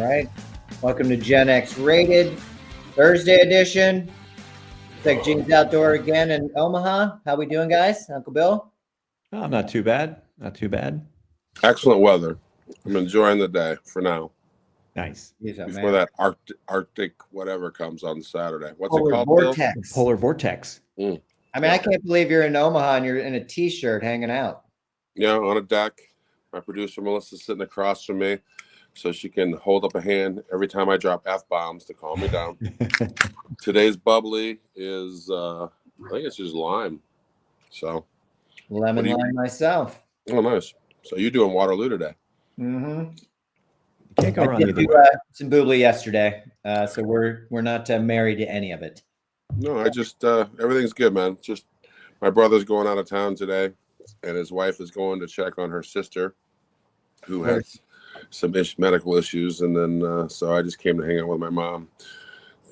right. Welcome to Gen X Rated Thursday edition. It's like Gene's Outdoor again in Omaha. How we doing, guys? Uncle Bill? Oh, not too bad. Not too bad. Excellent weather. I'm enjoying the day for now. Nice. Before that Arctic whatever comes on Saturday. What's Polar it called, vortex. Bill? Polar vortex. I mean, I can't believe you're in Omaha and you're in a T-shirt hanging out. Yeah, on a deck. My producer Melissa's sitting across from me, so she can hold up a hand every time I drop F-bombs to calm me down. Today's bubbly is, I think it's just lime. So Lemon lime myself. Oh, nice. So you're doing Waterloo today. Mm-hmm. Can't go wrong either way. Some boobly yesterday, so we're not married to any of it. No, I just everything's good, man. Just my brother's going out of town today, and his wife is going to check on her sister, who has some medical issues, and then so I just came to hang out with my mom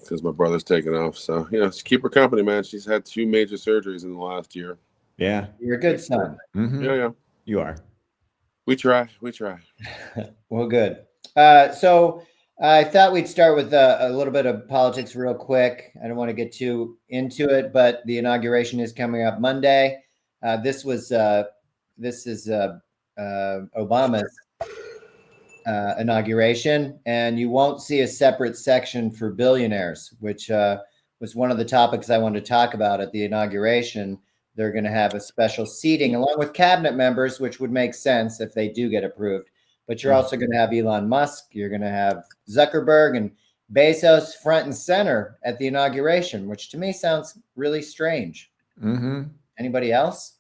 because my brother's taking off. So just keep her company, man. She's had 2 major surgeries in the last year. Yeah, you're a good son. Mm-hmm. Yeah, you are. We try. Well, good. So I thought we'd start with a little bit of politics real quick. I don't want to get too into it, but the inauguration is coming up Monday. This is Obama's inauguration, and you won't see a separate section for billionaires, which was one of the topics I wanted to talk about at the inauguration. They're going to have a special seating along with cabinet members, which would make sense if they do get approved. But you're also going to have Elon Musk. You're going to have Zuckerberg and Bezos front and center at the inauguration, which to me sounds really strange. Mm-hmm. Anybody else?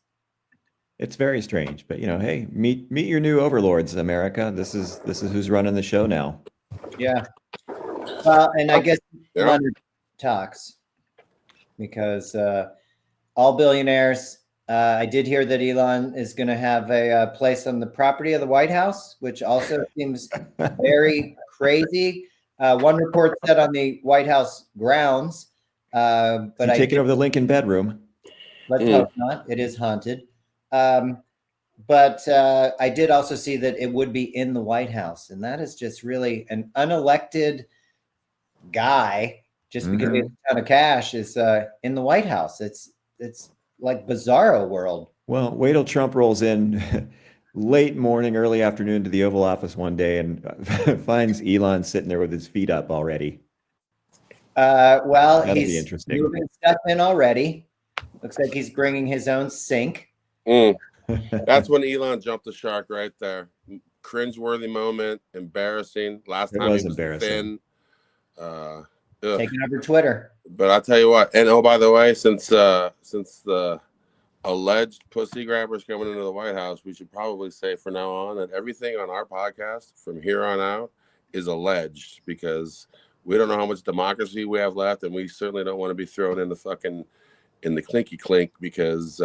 It's very strange, but hey, meet your new overlords, America. This is who's running the show now. Yeah. Well, and I guess Leonard talks because all billionaires. I did hear that Elon is going to have a place on the property of the White House, which also seems very crazy. One report said on the White House grounds, but taking over the Lincoln bedroom. Let's hope not. It is haunted. But I did also see that it would be in the White House, and that is just really an unelected guy. Just because he has a ton of cash is in the White House. It's like bizarro world. Well, wait till Trump rolls in late morning, early afternoon to the Oval Office one day and finds Elon sitting there with his feet up already. Well, he's interesting. Moving stuff in already. Looks like he's bringing his own sink. That's when Elon jumped the shark right there. Cringeworthy moment, embarrassing. Last time he was thin. Taking over Twitter. But I'll tell you what, and by the way, since the alleged pussy grabbers coming into the White House, we should probably say from now on that everything on our podcast from here on out is alleged, because we don't know how much democracy we have left, and we certainly don't want to be thrown in the clinky clink because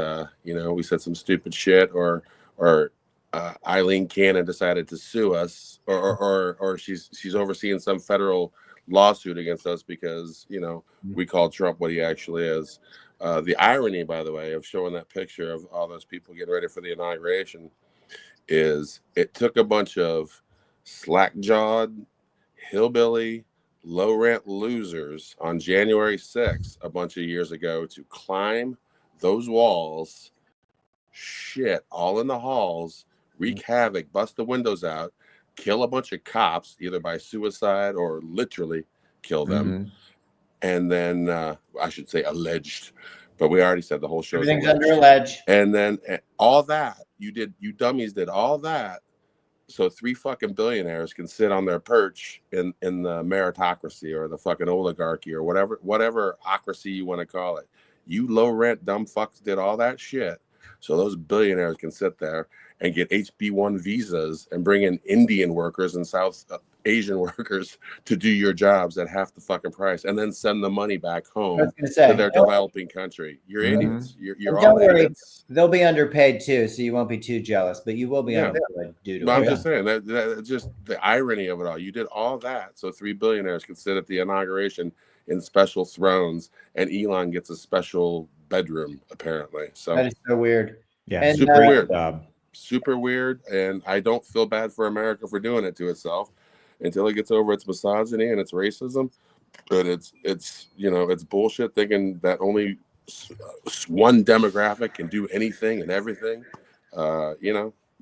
we said some stupid shit or Eileen Cannon decided to sue us or she's overseeing some federal lawsuit against us because we called Trump what he actually is. The irony, by the way, of showing that picture of all those people getting ready for the inauguration is it took a bunch of slack-jawed, hillbilly, low-rent losers on January 6th a bunch of years ago to climb those walls, shit all in the halls, wreak havoc, bust the windows out, kill a bunch of cops either by suicide or literally kill them. And then I should say alleged, but we already said the whole show. Everything's under alleged. And then all that you dummies did all that so 3 fucking billionaires can sit on their perch in the meritocracy or the fucking oligarchy or whatever ocracy you want to call it. You low rent dumb fucks did all that shit so those billionaires can sit there and get HB1 visas and bring in Indian workers and South Asian workers to do your jobs at half the fucking price and then send the money back home to their developing country. You're idiots. You're all idiots. They'll be underpaid too, so you won't be too jealous, but you will be underpaid due to it. I'm just saying that just the irony of it all. You did all that so 3 billionaires can sit at the inauguration in special thrones and Elon gets a special bedroom apparently. So that is so weird. Yeah, and, super weird, and I don't feel bad for America for doing it to itself. until it gets over its misogyny and its racism. But it's bullshit thinking that only one demographic can do anything and everything.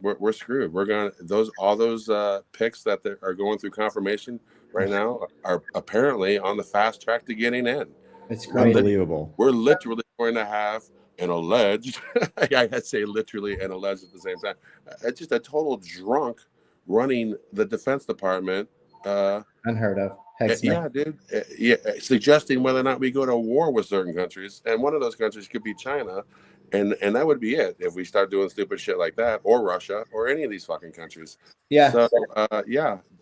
We're screwed. We're gonna all those picks that are going through confirmation right now are apparently on the fast track to getting in. It's great. Unbelievable. We're literally going to have an alleged, I say literally and alleged at the same time, just a total drunk running the Defense Department. Unheard of. Yeah, dude. Suggesting whether or not we go to war with certain countries, and one of those countries could be China, and that would be it if we start doing stupid shit like that, or Russia, or any of these fucking countries. Yeah. So,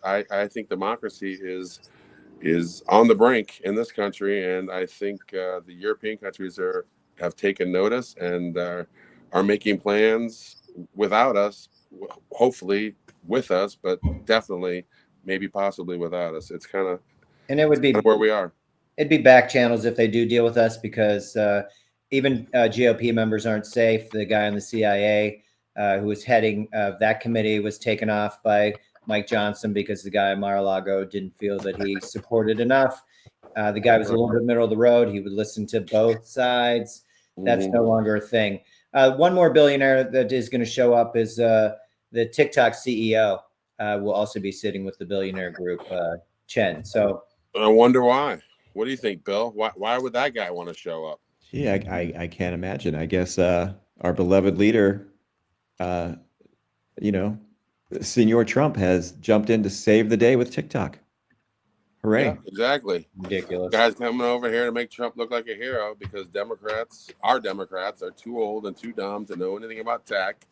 I think democracy is on the brink in this country, and I think the European countries have taken notice and are making plans without us, hopefully with us, but definitely maybe possibly without us. It's kind of, and it would be where we are. It'd be back channels if they do deal with us, because even GOP members aren't safe. The guy in the CIA who was heading that committee was taken off by Mike Johnson because the guy in Mar-a-Lago didn't feel that he supported enough. The guy was a little bit middle of the road. He would listen to both sides. That's no longer a thing. One more billionaire that is going to show up is the TikTok CEO. Will also be sitting with the billionaire group, Chen. So I wonder why. What do you think, Bill? Why would that guy want to show up? Yeah, I can't imagine. I guess our beloved leader, Senor Trump has jumped in to save the day with TikTok. Hooray. Yeah, exactly. Ridiculous. Guys coming over here to make Trump look like a hero because our Democrats are too old and too dumb to know anything about tech.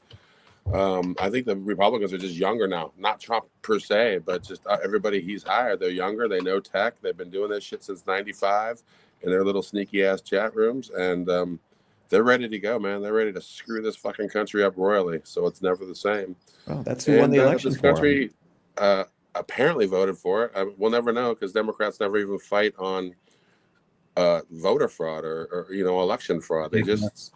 I think the Republicans are just younger now, not Trump per se, but just everybody he's hired. They're younger. They know tech. They've been doing this shit since 95 in their little sneaky ass chat rooms. And they're ready to go, man. They're ready to screw this fucking country up royally. So it's never the same. Well, that's who won the election this for country apparently voted for it. We'll never know because Democrats never even fight on voter fraud or election fraud. They just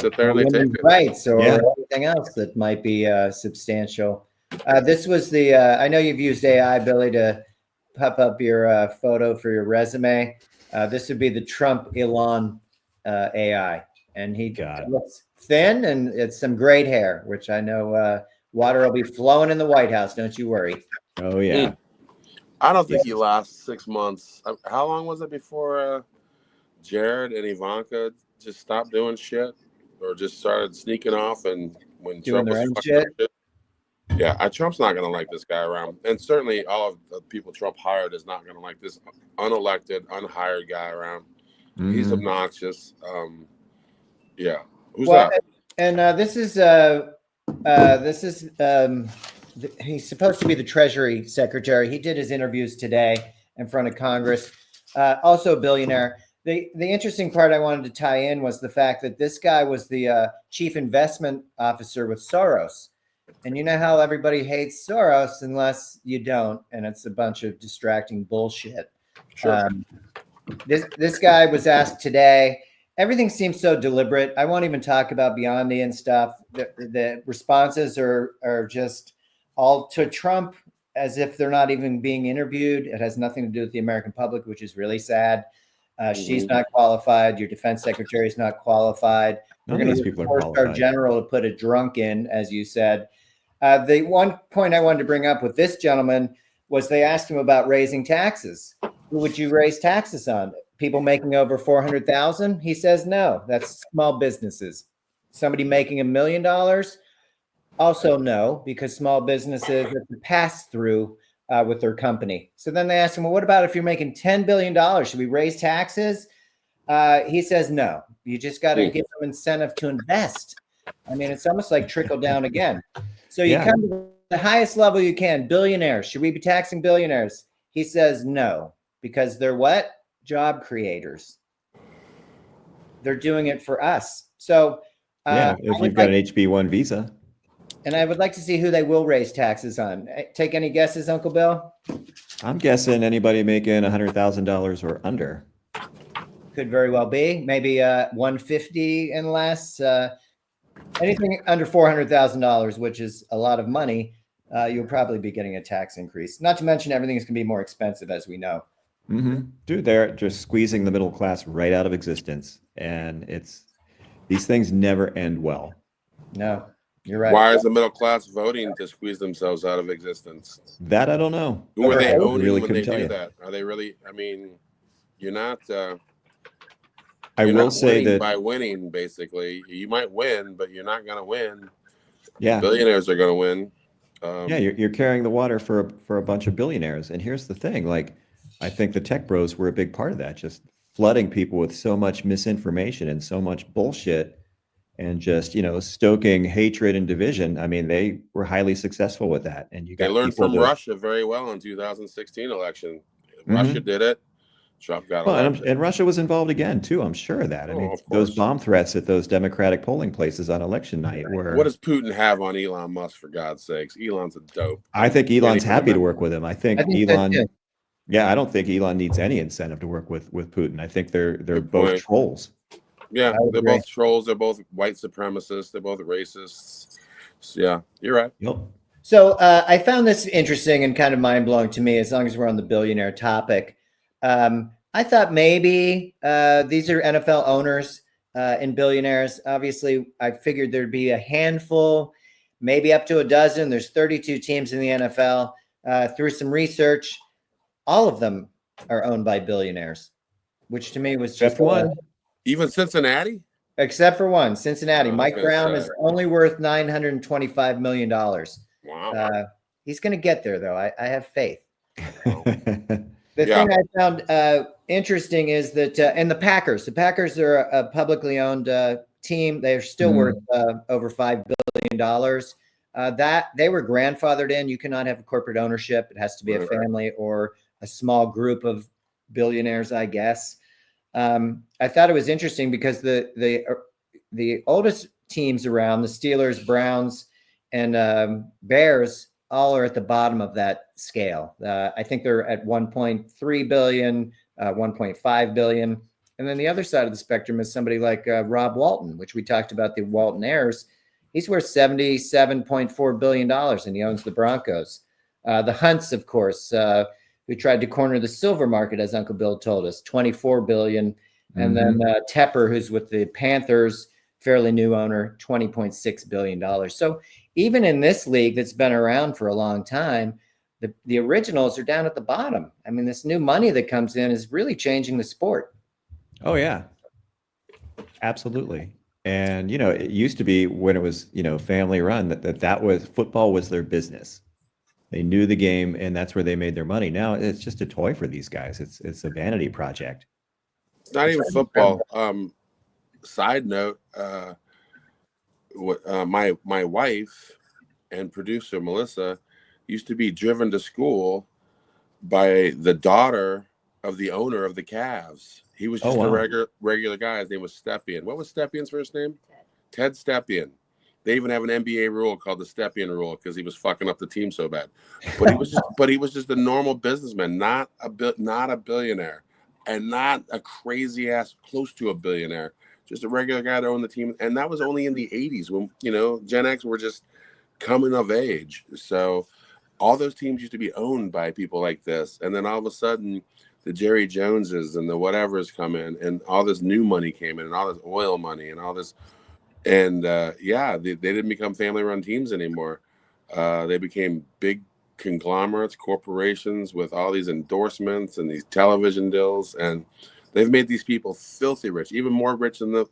sit there and they take it. Rights or anything else that might be substantial. This was the, I know you've used AI, Billy, to pop up your photo for your resume. This would be the Trump Elon AI. And he looks thin and it's some great hair, which I know water will be flowing in the White House. Don't you worry. Oh, yeah. I don't think he lasts 6 months. How long was it before Jared and Ivanka just stopped doing shit or just started sneaking off and when doing Trump their was own shit? shit? Yeah, Trump's not going to like this guy around. And certainly all of the people Trump hired is not going to like this unelected, unhired guy around. Mm-hmm. He's obnoxious. Who's that? And this is he's supposed to be the Treasury Secretary. He did his interviews today in front of Congress. Also a billionaire. The interesting part I wanted to tie in was the fact that this guy was the chief investment officer with Soros. And you know how everybody hates Soros unless you don't, and it's a bunch of distracting bullshit. Sure. This guy was asked today. Everything seems so deliberate. I won't even talk about Biondi and stuff. The responses are just all to Trump as if they're not even being interviewed. It has nothing to do with the American public, which is really sad. She's not qualified. Your defense secretary is not qualified. We're going to force our general to put a drunk in, as you said. The one point I wanted to bring up with this gentleman was they asked him about raising taxes. Who would you raise taxes on? People making over $400,000? He says no. That's small businesses. Somebody making $1 million? Also no, because small businesses have to pass through with their company. So then they asked him, well, what about if you're making $10 billion? Should we raise taxes? He says no. You just got to give them incentive to invest. I mean, it's almost like trickle down again. So you come to the highest level you can, billionaires. Should we be taxing billionaires? He says no, because they're what? Job creators. They're doing it for us. So if you've got an HB1 visa. And I would like to see who they will raise taxes on. Take any guesses, Uncle Bill? I'm guessing anybody making $100,000 or under. Could very well be. Maybe 150 and less. Anything under $400,000, which is a lot of money, you'll probably be getting a tax increase. Not to mention everything is going to be more expensive, as we know. Dude, they're just squeezing the middle class right out of existence, and these things never end well. No, you're right. Why is the middle class voting to squeeze themselves out of existence? That I don't know. Who are they owning really when they couldn't tell do you. that? Are they really? I mean, you're not. I You're will not say winning that by winning, basically, you might win, but you're not going to win. yeah, Billionaires are going to win. yeah, you're carrying the water for a bunch of billionaires. And here's the thing, like, I think the tech bros were a big part of that, just flooding people with so much misinformation and so much bullshit, and just stoking hatred and division. I mean, they were highly successful with that. And you They got learned people from to, Russia very well in 2016 election. Russia did it. Trump got well, elected. and Russia was involved again too. I'm sure of that. I mean, of those course. bomb threats at those Democratic polling places on election night were. What does Putin have on Elon Musk, for God's sakes? Elon's a dope. I think Elon's happy to work with him. I think I think so, Elon. too. Yeah, I don't think Elon needs any incentive to work with Putin. I think they're Good both point. trolls. Yeah, I would they're agree. both trolls. They're both white supremacists. They're both racists. So, yeah, you're right. Yep. So I found this interesting and kind of mind-blowing to me, as long as we're on the billionaire topic. I thought maybe these are NFL owners and billionaires. Obviously, I figured there'd be a handful, maybe up to a dozen. There's 32 teams in the NFL. Through some research, all of them are owned by billionaires, which to me was just Except one. Even Cincinnati? Except for one, Cincinnati. Oh, Mike I was gonna Brown say. is only worth $925 million. Wow. He's going to get there, though. I have faith. The Yeah. thing I found interesting is that, and the Packers are a publicly owned team. They're still worth over $5 billion. That they were grandfathered in. You cannot have a corporate ownership. It has to be a family or a small group of billionaires, I guess. I thought it was interesting because the oldest teams around, the Steelers, Browns, and Bears, all are at the bottom of that scale. I think they're at 1.3 billion, 1.5 billion. And then the other side of the spectrum is somebody like Rob Walton, which we talked about, the Walton heirs. He's worth $77.4 billion, and he owns the Broncos. The Hunts, of course, who tried to corner the silver market, as Uncle Bill told us, $24 billion. And then Tepper, who's with the Panthers, fairly new owner, $20.6 billion. So even in this league that's been around for a long time, the originals are down at the bottom. I mean, this new money that comes in is really changing the sport. Oh, yeah. Absolutely. And, it used to be when it was, family run, that was football was their business. They knew the game, and that's where they made their money. Now it's just a toy for these guys. It's a vanity project. It's not even football. Side note, my wife and producer Melissa used to be driven to school by the daughter of the owner of the Cavs. He was just a regular guy. His name was Stepien. What was Stepien's first name? Ted Stepien. They even have an NBA rule called the Stepien rule because he was fucking up the team so bad. But he was just a normal businessman, not a billionaire, and not a crazy ass close to a billionaire. Just a regular guy that owned the team, and that was only in the 80s when Gen X were just coming of age. So all those teams used to be owned by people like this, and then all of a sudden the Jerry Joneses and the whatevers come in, and all this new money came in, and all this oil money, and all this, and they didn't become family-run teams anymore. They became big conglomerates, corporations with all these endorsements and these television deals, and they've made these people filthy rich, even more rich than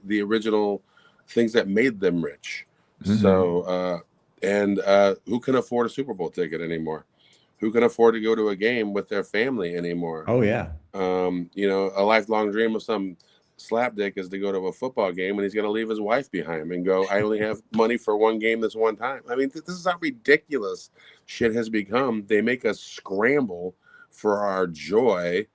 the original things that made them rich. So, who can afford a Super Bowl ticket anymore? Who can afford to go to a game with their family anymore? Oh, yeah. A lifelong dream of some slapdick is to go to a football game and he's going to leave his wife behind and go, I only have money for one game this one time. I mean, this is how ridiculous shit has become. They make us scramble for our joy.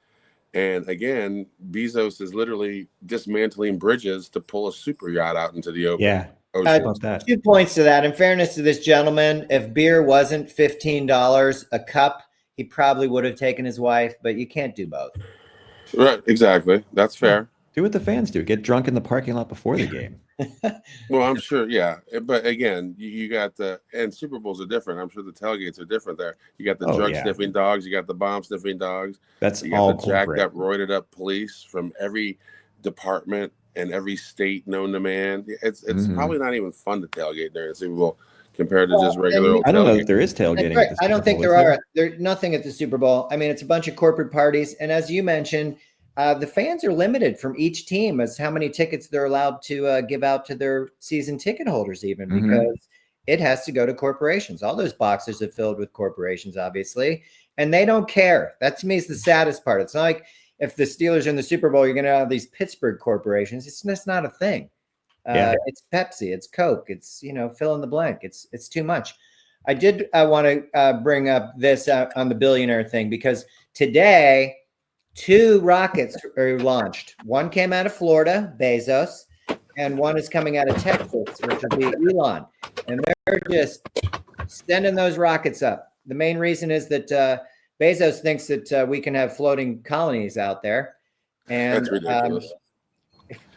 And again, Bezos is literally dismantling bridges to pull a super yacht out into the open. Yeah. Ocean. 2 points to that. In fairness to this gentleman, if beer wasn't $15 a cup, he probably would have taken his wife, but you can't do both. Right, exactly. That's fair. Do what the fans do. Get drunk in the parking lot before the game. Well, I'm sure, yeah. But again, you got and Super Bowls are different. I'm sure the tailgates are different there. You got the Oh, drug yeah. sniffing dogs, you got the bomb sniffing dogs, That's you got all the jacked corporate. up, roided up police from every department and every state known to man. It's probably not even fun to tailgate during the Super Bowl compared to just regular and old I don't know tailgate. if there is That's tailgating right. at the I Super don't think Bowl, is there are. There's nothing at the Super Bowl. I mean, it's a bunch of corporate parties, and as you mentioned, the fans are limited from each team as how many tickets they're allowed to give out to their season ticket holders, even because it has to go to corporations. All those boxes are filled with corporations, obviously, and they don't care. That to me is the saddest part. It's not like if the Steelers are in the Super Bowl, you're going to have these Pittsburgh corporations. It's just not a thing. Yeah. It's Pepsi, it's Coke, it's fill in the blank. It's too much. I did want to bring up this on the billionaire thing because today 2 rockets are launched. One came out of Florida, Bezos, and one is coming out of Texas, which will be Elon. And they're just sending those rockets up. The main reason is that Bezos thinks that we can have floating colonies out there, and That's ridiculous.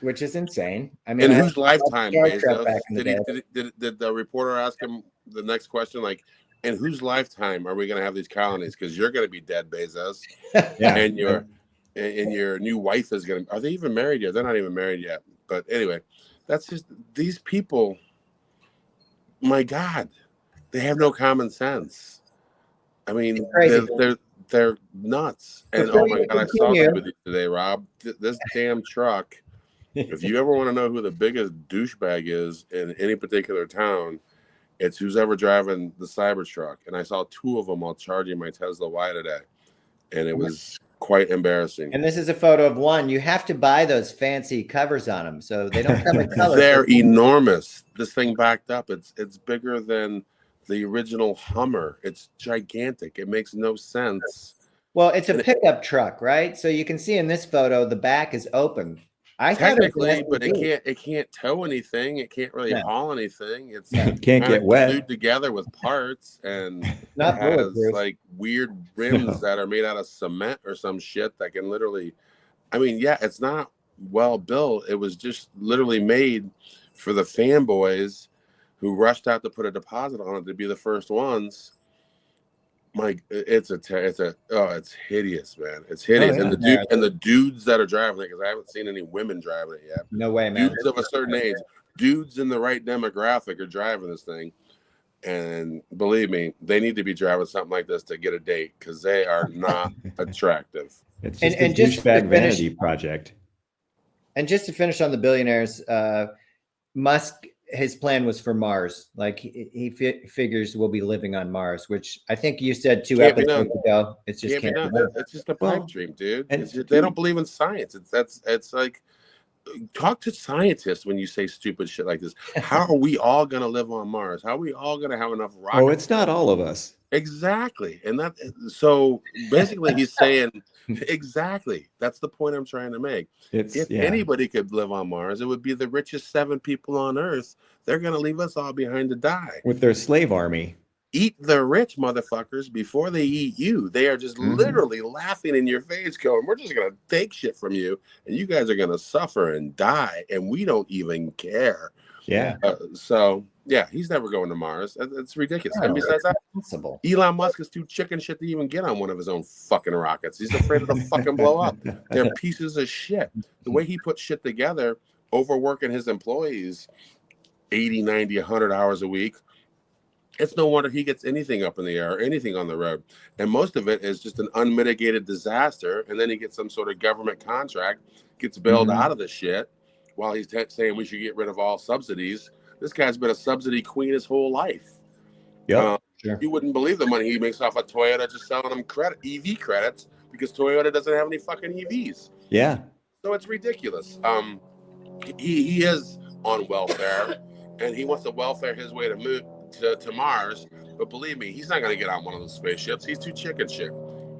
which is insane. I mean, In I whose lifetime, Star Trek Bezos? back in the day. Did the reporter ask him the next question? Like, in whose lifetime are we going to have these colonies? Because you're going to be dead, Bezos, Yeah. and your new wife is going to. Are they even married yet? They're not even married yet. But anyway, that's just these people. My God, they have no common sense. I mean, It's crazy. they're nuts. And Before oh my you God, I saw continue- this with you today, Rob. This damn truck. If you ever want to know who the biggest douchebag is in any particular town, it's who's ever driving the Cybertruck. And I saw 2 of them while charging my Tesla Y today, and it was quite embarrassing. And this is a photo of one. You have to buy those fancy covers on them, so they don't come in color. They're enormous. This thing backed up. It's bigger than the original Hummer. It's gigantic. It makes no sense. Well, it's a pickup truck, right? So you can see in this photo the back is open. I thought it was Technically, an but SUV. it can't tow anything. It can't really No. haul anything. It's Can't kinda get wet. glued together with parts, and Not it has bulletproof. like weird rims that are made out of cement or some shit that can literally. I mean, yeah, it's not well built. It was just literally made for the fanboys who rushed out to put a deposit on it to be the first ones. It's hideous, man. It's hideous, yeah. and the dudes that are driving it, because I haven't seen any women driving it yet. No way, man. Dudes of a certain age, dudes in the right demographic are driving this thing, and believe me, they need to be driving something like this to get a date because they are not attractive. It's And- just and a just to douchebag finish- vanity project. And just to finish on the billionaires, Musk, his plan was for Mars. Like he figures we'll be living on Mars, which I think you said 2 Can't be episodes done. ago. It's just Can't be can't done. be done. It's just a pipe Well, dream, dude. and It's just, they don't believe in science. It's like, talk to scientists when you say stupid shit like this. How are we all going to live on Mars? How are we all going to have enough rockets? Oh, it's not all of us. Exactly. And so basically he's saying exactly. That's the point I'm trying to make. If anybody could live on Mars, it would be the richest 7 people on Earth. They're going to leave us all behind to die. With their slave army. Eat the rich motherfuckers before they eat you. They are just literally laughing in your face going, we're just going to take shit from you and you guys are going to suffer and die and we don't even care. Yeah. So yeah, he's never going to Mars. It's ridiculous. And besides that, Possible. Elon Musk is too chicken shit to even get on one of his own fucking rockets. He's afraid it'll fucking blow up. They're pieces of shit. The way he puts shit together, overworking his employees 80, 90, 100 hours a week, it's no wonder he gets anything up in the air or anything on the road. And most of it is just an unmitigated disaster. And then he gets some sort of government contract, gets bailed out of the shit while he's saying we should get rid of all subsidies. This guy's been a subsidy queen his whole life. Yep. Sure. You wouldn't believe the money he makes off of Toyota just selling them EV credits because Toyota doesn't have any fucking EVs. Yeah. So it's ridiculous. He is on welfare, and he wants to welfare his way to move to Mars. But believe me, he's not going to get on one of those spaceships. He's too chicken shit.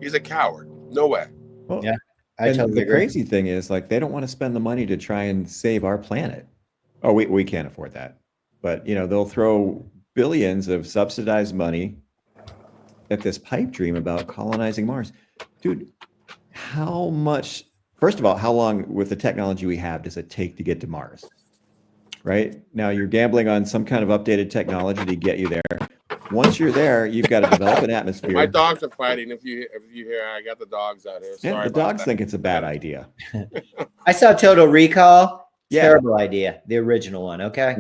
He's a coward. No way. Well, Yeah, I and totally the agree. crazy thing is, like, they don't want to spend the money to try and save our planet. Oh, we can't afford that. But, they'll throw billions of subsidized money at this pipe dream about colonizing Mars. Dude, first of all, how long with the technology we have does it take to get to Mars? right? Now you're gambling on some kind of updated technology to get you there. Once you're there, you've got to develop an atmosphere. My dogs are fighting. If you hear, I got the dogs out here. Yeah, Sorry the about dogs that. think it's a bad idea. I saw Total Recall. Yeah. Terrible idea. The original one. Okay.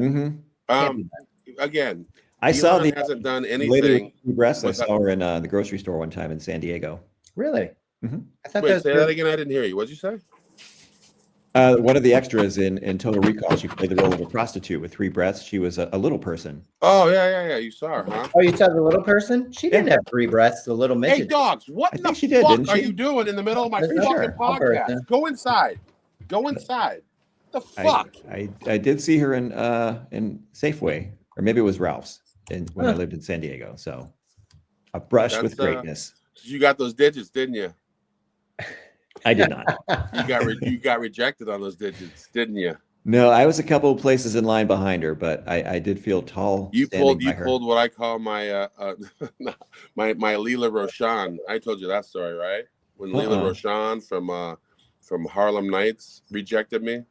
Again, I saw the hasn't done lady anything. with breasts. I saw her in the grocery store one time in San Diego. Really? Mm-hmm. I thought Wait, say that again. I didn't hear you. What'd you say? One of the extras in Total Recall, she played the role of a prostitute with 3 breasts. She was a little person. Oh yeah. You saw her, huh? Oh, you saw the little person? She didn't have 3 breasts. The little midget. Hey, dogs! What I the think she did, fuck didn't are she? you doing in the middle of my Pretty fucking sure. podcast? Go inside. Go inside. The fuck? I did see her in Safeway, or maybe it was Ralph's, when I lived in San Diego. So a brush with greatness. You got those digits, didn't you? I did not. You got rejected on those digits, didn't you? No, I was a couple of places in line behind her, but I did feel tall. You pulled what I call my my Leela Roshan. I told you that story, right? When Leela Roshan from Harlem Nights rejected me.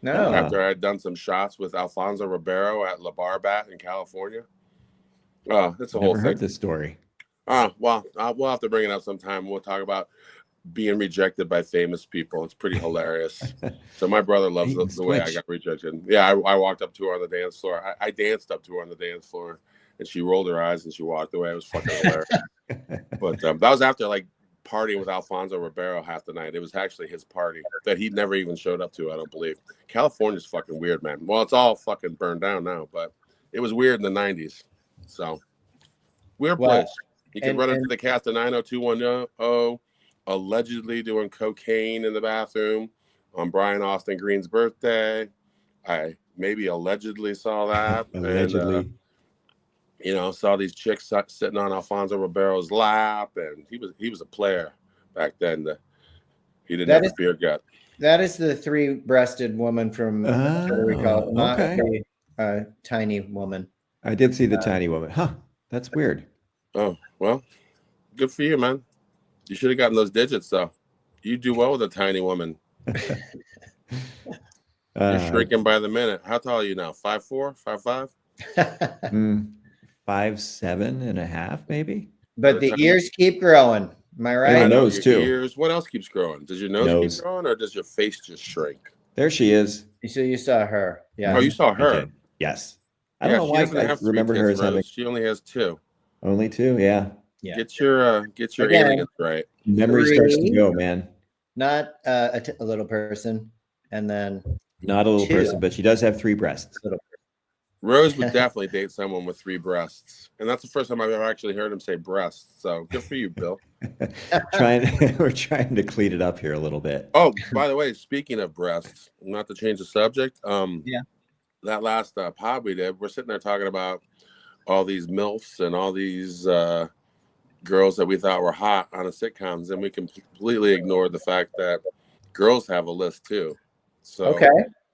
No. After I had done some shots with Alfonso Ribeiro at La Bar Bat in California. Oh, that's a whole thing. Never heard this story. Well, we'll have to bring it up sometime. We'll talk about being rejected by famous people. It's pretty hilarious. So my brother loves the way I got rejected. Yeah, I walked up to her on the dance floor. I danced up to her on the dance floor, and she rolled her eyes and she walked away. It was fucking hilarious. But that was after like partying with Alfonso Ribeiro half the night. It was actually his party that he never even showed up to, I don't believe. California's fucking weird, man. Well, it's all fucking burned down now, but it was weird in the 90s. So, weird place. You can run into the cast of 90210 allegedly doing cocaine in the bathroom on Brian Austin Green's birthday. I maybe allegedly saw that. Allegedly. And, saw these chicks sitting on Alfonso Ribeiro's lap, and he was a player back then. He didn't have a beer gut. That is the 3-breasted woman from Total Recall, not a tiny woman. I did see the tiny woman. Huh? That's weird. Oh, well, good for you, man. You should have gotten those digits, though. You do well with a tiny woman. You're shrinking by the minute. How tall are you now? 5'4", 5'5"? 5'7.5", maybe. But the ears keep growing. Am I right? And the nose too. Ears. What else keeps growing? Does your nose keep growing, or does your face just shrink? There she is. So you saw her. Yeah. Oh, you saw her. Yes. I don't know why I remember her as having. She only has 2. Only 2, yeah. Get your aliens right. Memory starts to go, man. Not a little person, and then not a little person, but she does have 3 breasts. Rose would definitely date someone with 3 breasts, and that's the first time I've ever actually heard him say breasts. So good for you, Bill. We're trying to clean it up here a little bit. Oh, by the way, speaking of breasts, not to change the subject. That last pod we did, we're sitting there talking about all these MILFs and all these girls that we thought were hot on the sitcoms, and we completely ignored the fact that girls have a list too. So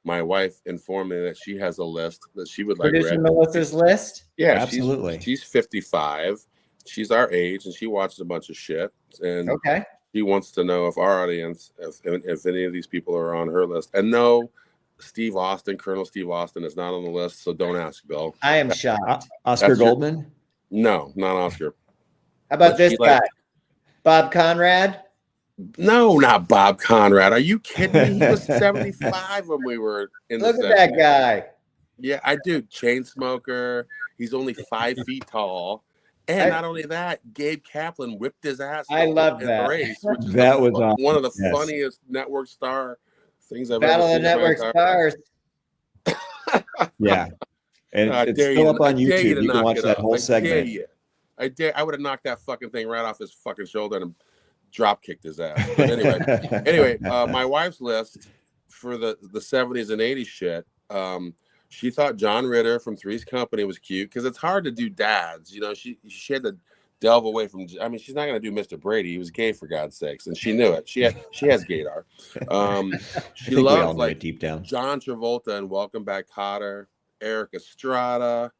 my wife informed me that she has a list that she would like. Producer Melissa's list? Yeah, absolutely. She's 55. She's our age, and she watches a bunch of shit. And she wants to know if our audience, if any of these people are on her list. And no, Colonel Steve Austin is not on the list, so don't ask, Bill. I am shocked. Oscar Goldman? No, not Oscar. How about this guy? Bob Conrad? No, not Bob Conrad. Are you kidding me? He was 75 when we were in the 70s. Look at that guy. Yeah, I do. Chain smoker. He's only 5 feet tall. And not only that, Gabe Kaplan whipped his ass. I love in that. The race, which is that was awesome. One of the funniest network star things I've Battle ever seen. Battle of Network Stars. Yeah. And it's still up on YouTube. You can watch that whole segment. I would have knocked that fucking thing right off his fucking shoulder and drop kicked his ass. But anyway, my wife's list for the 70s and 80s shit. She thought John Ritter from Three's Company was cute because it's hard to do dads. She had to delve away from. I mean, she's not going to do Mr. Brady. He was gay, for God's sakes, and she knew it. She has gaydar. She loved like deep down John Travolta and Welcome Back, Kotter, Eric Estrada,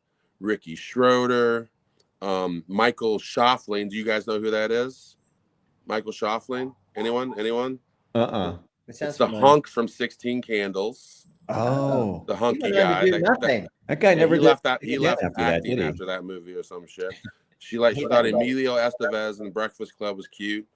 Ricky Schroeder, Michael Schoflin. Do you guys know who that is? Michael Schoflin? Anyone? It's the hunk from 16 Candles. Oh, the He hunky went on to guy. do nothing. that guy never he did left that. it He again left after that, acting did he? after that movie or some shit. She He thought left. Emilio Estevez in Breakfast Club was cute.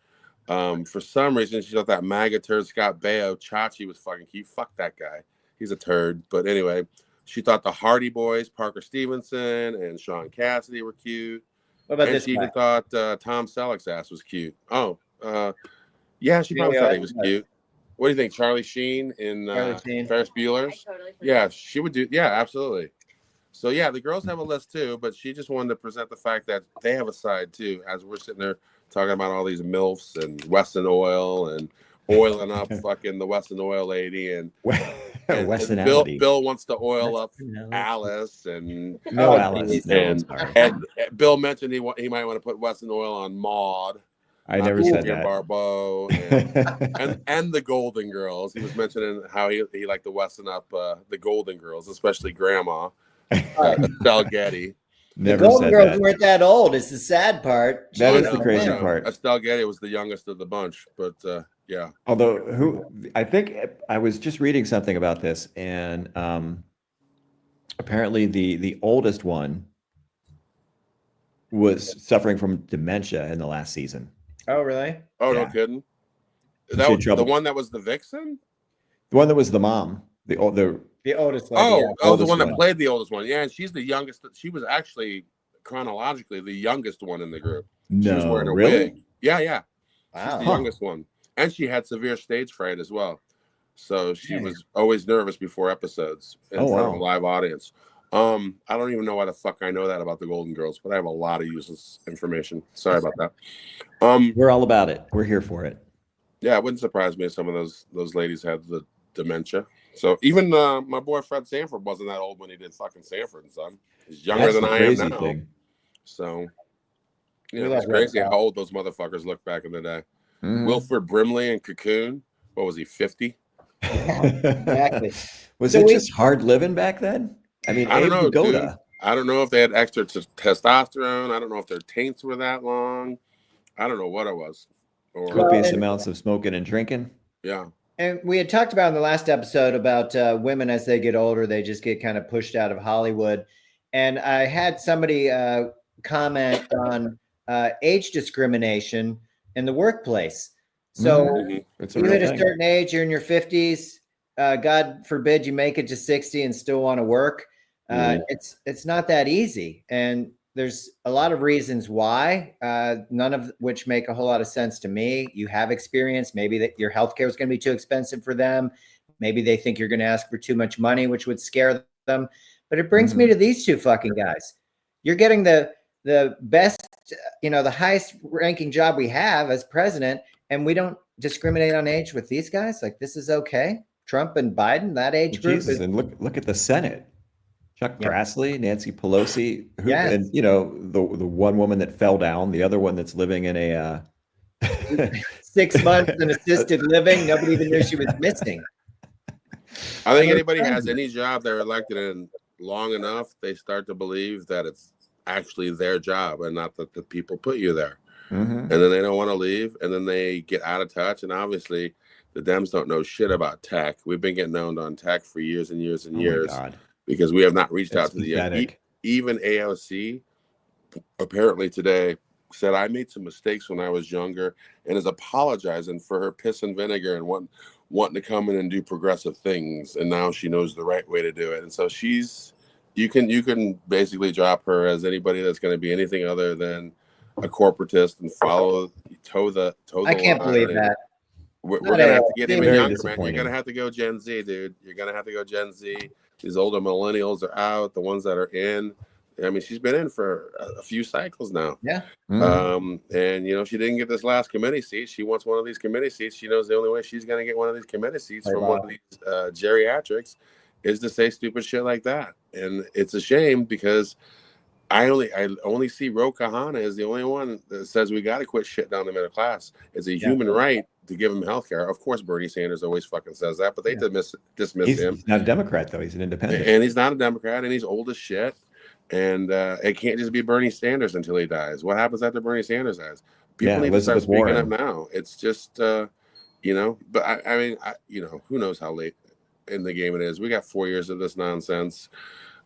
For some reason, she thought that MAGA turd Scott Baio Chachi was fucking cute. Fuck that guy. He's a turd. But anyway, she thought the Hardy Boys, Parker Stevenson and Sean Cassidy were cute. What about And this she guy? even thought Tom Selleck's ass was cute. Oh, yeah, she probably Emilio thought he was Estevez. cute. What do you think, Charlie Sheen in Charlie Sheen. Ferris Bueller's? Yeah, she would do. Yeah, absolutely. So yeah, the girls have a list too, but she just wanted to present the fact that they have a side too. As we're sitting there talking about all these MILFs and Weston Oil and oiling up fucking the Weston Oil lady and Westonality. Bill wants to oil up Alice and No, Oh, Alice. geez. No, I'm and, sorry. and Bill mentioned he might want to put Weston Oil on Maud. I never said Adrienne that. Barbeau and the Golden Girls. He was mentioning how he liked to Weston up the Golden Girls, especially Grandma Estelle Getty. The Never Golden said Girls that. weren't that old. It's the sad part. That is I the know, crazy I know. part. Estelle Getty was the youngest of the bunch, but yeah. Although, I think I was just reading something about this, and apparently the oldest one was suffering from dementia in the last season. Oh, really? Oh, Yeah. no kidding. She That had was trouble. the one that was the vixen. The one that was the mom, the The oldest lady. Oh, yeah. the Oldest one that one. played the oldest one. Yeah, and she's the youngest. She was actually chronologically the youngest one in the group. She was no, wearing a really? wig. Yeah. She's Wow. the Huh. youngest one, and she had severe stage fright as well. So she Yeah. was always nervous before episodes in Oh, front of wow. a live audience. I don't even know why the fuck I know that about the Golden Girls, but I have a lot of useless information. Sorry about that. We're all about it. We're here for it. Yeah, it wouldn't surprise me if some of those ladies had the dementia. So even my boy Fred Sanford wasn't that old when he did fucking Sanford and Son. He's younger That's than the I am crazy now. thing. So We yeah, love it's crazy Red how old those motherfuckers look back in the day. Mhm. Wilford Brimley and Cocoon. What was he, 50? Exactly. Was So it we- just hard living back then? I mean, I don't Abe know, dude. Vigoda. I don't know if they had extra testosterone. I don't know if their taints were that long. I don't know what it was. Or Copious and- amounts of smoking and drinking. yeah. And we had talked about in the last episode about women as they get older, they just get kind of pushed out of Hollywood. And I had somebody comment on age discrimination in the workplace. So Mhm. It's a you real hit a thing. certain age, you're in your 50s. God forbid you make it to 60 and still want to work. Mhm. It's not that easy. And there's a lot of reasons why, none of which make a whole lot of sense to me. You have experience. Maybe that your healthcare is going to be too expensive for them. Maybe they think you're going to ask for too much money, which would scare them. But it brings me to these two fucking guys. You're getting the best, the highest ranking job we have as president, and we don't discriminate on age with these guys. Like, this is okay. Trump and Biden, that age group Jesus, is and look at the Senate. Chuck Yeah. Grassley, Nancy Pelosi, Yes. and the one woman that fell down, the other one that's living in a 6 months in assisted living. Nobody even knew she was missing. I think anybody has any job they're elected in long enough, they start to believe that it's actually their job and not that the people put you there. Mhm. And then they don't want to leave, and then they get out of touch. And obviously, the Dems don't know shit about tech. We've been getting owned on tech for years and years and Oh my years God. because we have not reached That's out to the young. pathetic. Even AOC apparently today said I made some mistakes when I was younger and is apologizing for her piss and vinegar and wanting to come in and do progressive things. And now she knows the right way to do it. And so you can basically drop her as anybody that's going to be anything other than a corporatist and toe the I can't line. believe that. We're Not gonna at have all. to get Very even younger, man. You're disappointing. gonna have to go Gen Z, dude. You're gonna have to go Gen Z. These older millennials are out. The ones that are in, I mean, she's been in for a few cycles now. Yeah. Mhm. And she didn't get this last committee seat. She wants one of these committee seats. She knows the only way she's gonna get one of these committee seats from one of these geriatrics is to say stupid shit like that. And it's a shame because I only see Ro Khanna as the only one that says we got to quit shit down the middle class. It's a human right to give them health care. Of course, Bernie Sanders always fucking says that, but they dismiss him. He's not a Democrat though. He's an independent. And he's not a Democrat, and he's old as shit. And it can't just be Bernie Sanders until he dies. What happens after Bernie Sanders dies? People need to start Elizabeth speaking Warren. up now. It's just, but I mean, who knows how late in the game it is. We got 4 years of this nonsense.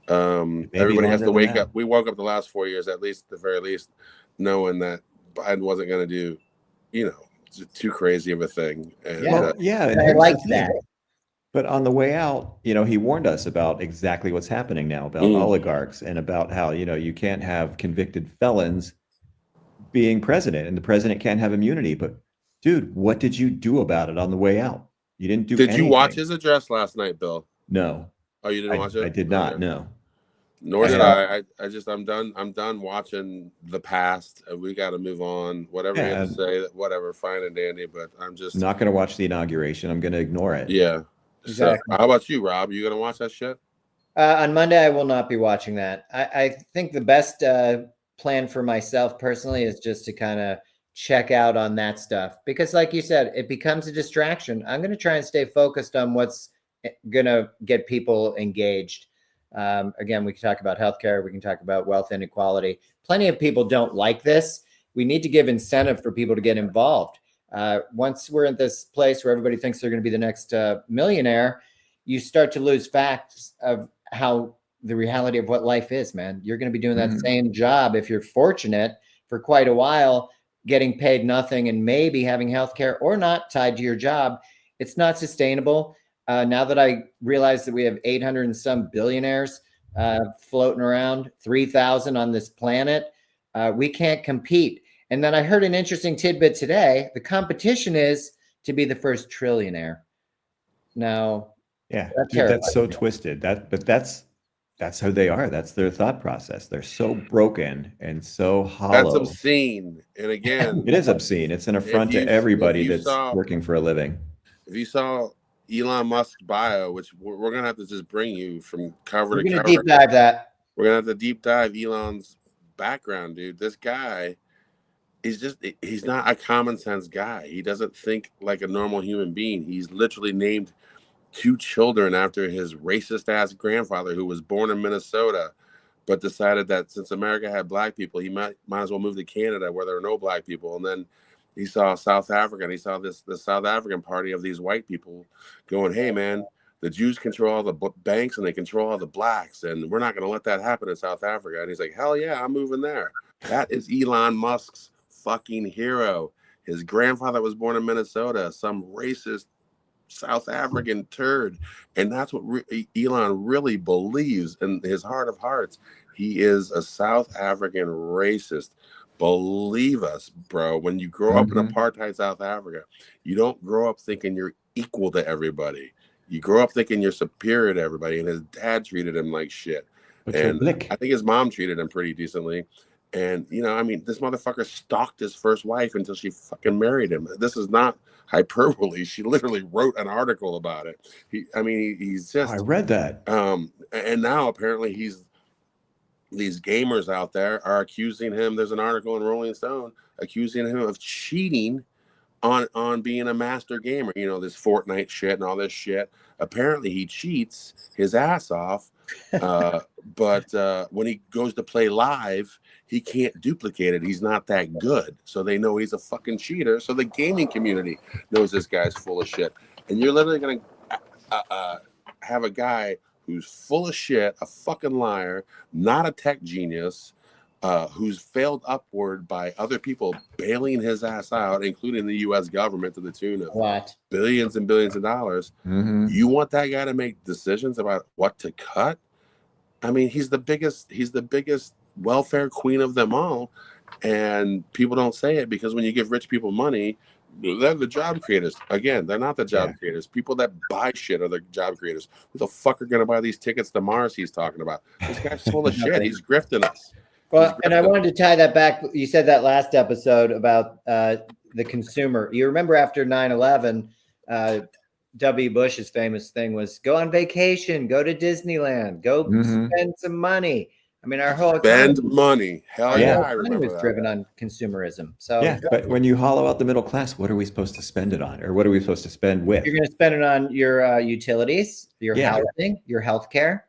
Maybe Everybody has longer to than wake that. up. We woke up the last 4 years, at least, at the very least, knowing that Biden wasn't going to do, too crazy of a thing. And Well, yeah, and I here's like the thing. that. But on the way out, he warned us about exactly what's happening now about oligarchs and about how, you can't have convicted felons being president and the president can't have immunity. But dude, what did you do about it on the way out? You didn't do did anything. you watch his address last night, Bill? No, Oh, you didn't watch it? I did not. Okay. No. Nor did saw- I'm done. I'm done watching the past. We got to move on. Whatever you have to say, whatever, fine and dandy. But I'm just not going to watch the inauguration. I'm going to ignore it. Yeah. Exactly. So, how about you, Rob? You gonna watch that shit? On Monday, I will not be watching that. I think the best plan for myself personally is just to kind of check out on that stuff because, like you said, it becomes a distraction. I'm going to try and stay focused on what's going to get people engaged. Again, we can talk about healthcare. We can talk about wealth inequality. Plenty of people don't like this. We need to give incentive for people to get involved. Once we're in this place where everybody thinks they're going to be the next millionaire, you start to lose facts of how the reality of what life is, man. You're going to be doing that same job if you're fortunate for quite a while, getting paid nothing and maybe having healthcare or not tied to your job. It's not sustainable. Now that I realize that we have 800 and some billionaires floating around, 3,000 on this planet, we can't compete. And then I heard an interesting tidbit today. The competition is to be the first trillionaire. Now, yeah, dude, that's so twisted. But that's how they are. That's their thought process. They're so broken and so hollow. That's obscene. And again, it is obscene. It's an affront to everybody that's working for a living. If you saw Elon Musk's bio, which we're gonna have to just bring you from cover to cover. We're gonna deep dive that. We're gonna have to deep dive Elon's background, dude. This guy he's not a common sense guy. He doesn't think like a normal human being. He's literally named 2 children after his racist ass grandfather who was born in Minnesota, but decided that since America had black people, he might as well move to Canada where there are no black people. And then he saw South Africa and he saw the South African party of these white people going, hey man, the Jews control all the banks and they control all the blacks. And we're not going to let that happen in South Africa. And he's like, hell yeah, I'm moving there. That is Elon Musk's fucking hero. His grandfather was born in Minnesota, some racist South African turd. And that's what Elon really believes in his heart of hearts. He is a South African racist. Believe us, bro. When you grow up in apartheid South Africa, you don't grow up thinking you're equal to everybody. You grow up thinking you're superior to everybody. And his dad treated him like shit. And I think his mom treated him pretty decently. And, this motherfucker stalked his first wife until she fucking married him. This is not hyperbole. She literally wrote an article about it. He's just... I read that. And now apparently these gamers out there are accusing him. There's an article in Rolling Stone accusing him of cheating on being a master gamer. This Fortnite shit and all this shit. Apparently he cheats his ass off. But when he goes to play live, he can't duplicate it. He's not that good. So they know he's a fucking cheater. So the gaming community knows this guy's full of shit. And you're literally going to have a guy who's full of shit, a fucking liar, not a tech genius, who's failed upward by other people bailing his ass out, including the U.S. government to the tune of billions and billions of dollars. You want that guy to make decisions about what to cut? He's the biggest welfare queen of them all. And people don't say it because when you give rich people money, they're the job creators. Again, they're not the job creators. People that buy shit are the job creators. Who the fuck are going to buy these tickets to Mars he's talking about? This guy's full of shit. He's grifting us. Well, and I wanted to tie that back. You said that last episode about the consumer. You remember after 9/11, W. Bush's famous thing was go on vacation, go to Disneyland, go spend some money. Our whole spend money. Hell yeah, I remember was that. driven on consumerism. So yeah, but when you hollow out the middle class, what are we supposed to spend it on, or what are we supposed to spend with? You're going to spend it on your utilities, your housing, your healthcare,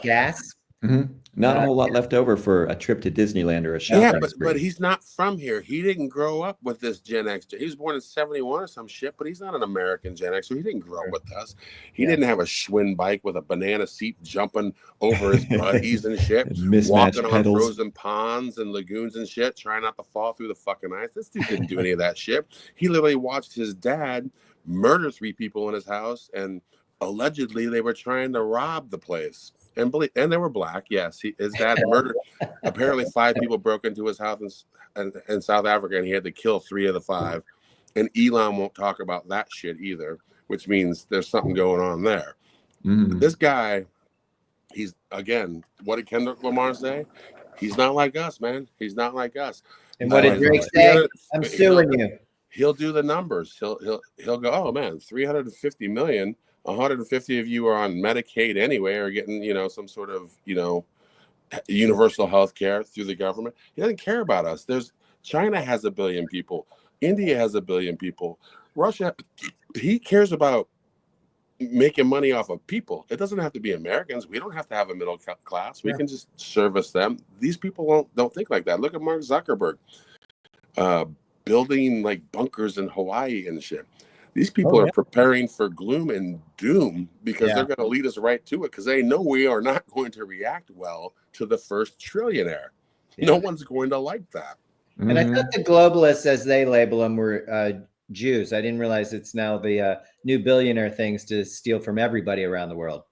gas. Not a whole lot left over for a trip to Disneyland or a shopping Yeah, but spree. he's not from here. He didn't grow up with this Gen X. He was born in 71 or some shit, but he's not an American Gen X, so he didn't grow up with us. He didn't have a Schwinn bike with a banana seat jumping over his buddies and shit, Mismatched walking pedals. on frozen ponds and lagoons and shit, trying not to fall through the fucking ice. This dude didn't do any of that shit. He literally watched his dad murder 3 people in his house, and allegedly they were trying to rob the place. And they were black. Yes, his dad murdered. Apparently, 5 people broke into his house in South Africa, and he had to kill 3 of the 5. And Elon won't talk about that shit either, which means there's something going on there. This guy, he's, again, what did Kendrick Lamar say? He's not like us, man. He's not like us. And what did Drake say? I'm suing you. He'll do the numbers. He'll go, oh man, 350 million. 150 of you are on Medicaid anyway, or getting, some sort of, universal health care through the government. He doesn't care about us. China has 1 billion people. India has 1 billion people. Russia, he cares about making money off of people. It doesn't have to be Americans. We don't have to have a middle class. We can just service them. These people don't think like that. Look at Mark Zuckerberg building like bunkers in Hawaii and shit. These people are preparing for gloom and doom because they're going to lead us right to it, because they know we are not going to react well to the first trillionaire. No one's going to like that. And I thought the globalists, as they label them, were Jews. I didn't realize it's now the new billionaire things to steal from everybody around the world.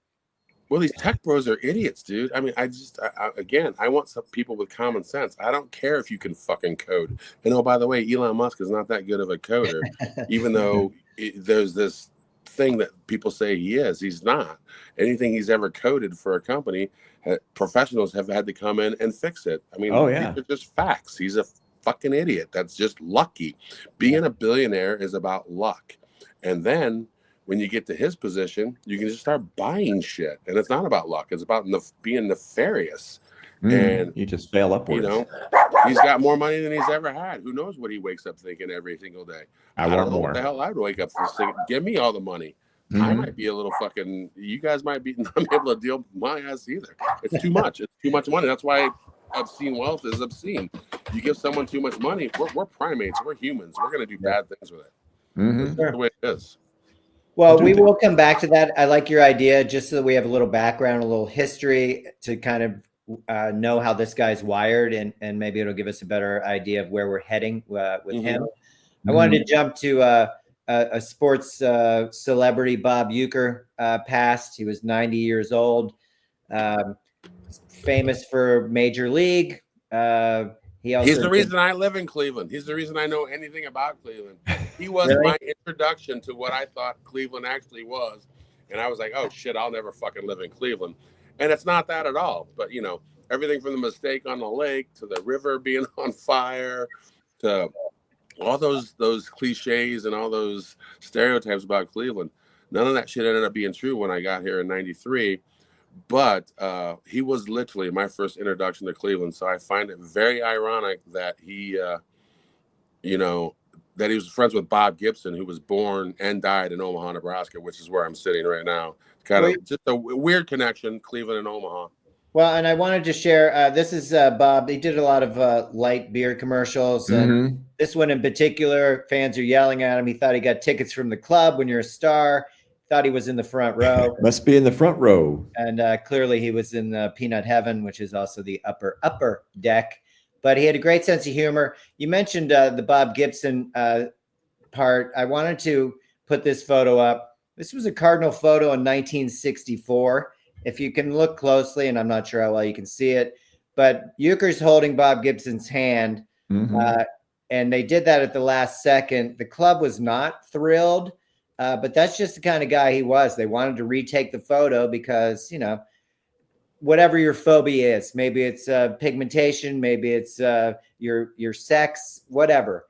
Well, these tech bros are idiots, dude. I mean, I want some people with common sense. I don't care if you can fucking code. And oh, by the way, Elon Musk is not that good of a coder, even though there's this thing that people say he is. He's not. Anything he's ever coded for a company, professionals have had to come in and fix it. I mean, these are just facts. He's a fucking idiot. That's just lucky. Being a billionaire is about luck. And then when you get to his position, you can just start buying shit. And it's not about luck. It's about being nefarious. And you just fail upwards. He's got more money than he's ever had. Who knows what he wakes up thinking every single day? I don't know what the hell I'd wake up thinking. Give me all the money. I might be a little fucking, you guys might be not be able to deal with my ass either. It's too much. It's too much money. That's why obscene wealth is obscene. You give someone too much money, we're primates. We're humans. We're going to do bad things with it. That's the way it is. Well, we will come back to that. I like your idea, just so that we have a little background, a little history to kind of know how this guy's wired, and maybe it'll give us a better idea of where we're heading with him. I wanted to jump to a sports celebrity, Bob Uecker, passed. He was 90 years old, famous for Major League. He's the reason I live in Cleveland. He's the reason I know anything about Cleveland. He was my introduction to what I thought Cleveland actually was. And I was like, oh, shit, I'll never fucking live in Cleveland. And it's not that at all. But, everything from the mistake on the lake to the river being on fire to all those cliches and all those stereotypes about Cleveland. None of that shit ended up being true when I got here in 93. But he was literally my first introduction to Cleveland. So I find it very ironic that he, that he was friends with Bob Gibson, who was born and died in Omaha, Nebraska, which is where I'm sitting right now. Kind of just a weird connection, Cleveland and Omaha. Well, and I wanted to share, this is Bob. He did a lot of light beer commercials. And this one in particular, fans are yelling at him. He thought he got tickets from the club when you're a star. Thought he was in the front row. Must be in the front row. And clearly he was in the Peanut Heaven, which is also the upper deck. But he had a great sense of humor. You mentioned the Bob Gibson part. I wanted to put this photo up. This was a Cardinal photo in 1964. If you can look closely, and I'm not sure how well you can see it, but Uecker's holding Bob Gibson's hand. And they did that at the last second. The club was not thrilled. But that's just the kind of guy he was. They wanted to retake the photo because, whatever your phobia is, maybe it's pigmentation, maybe it's your sex, whatever.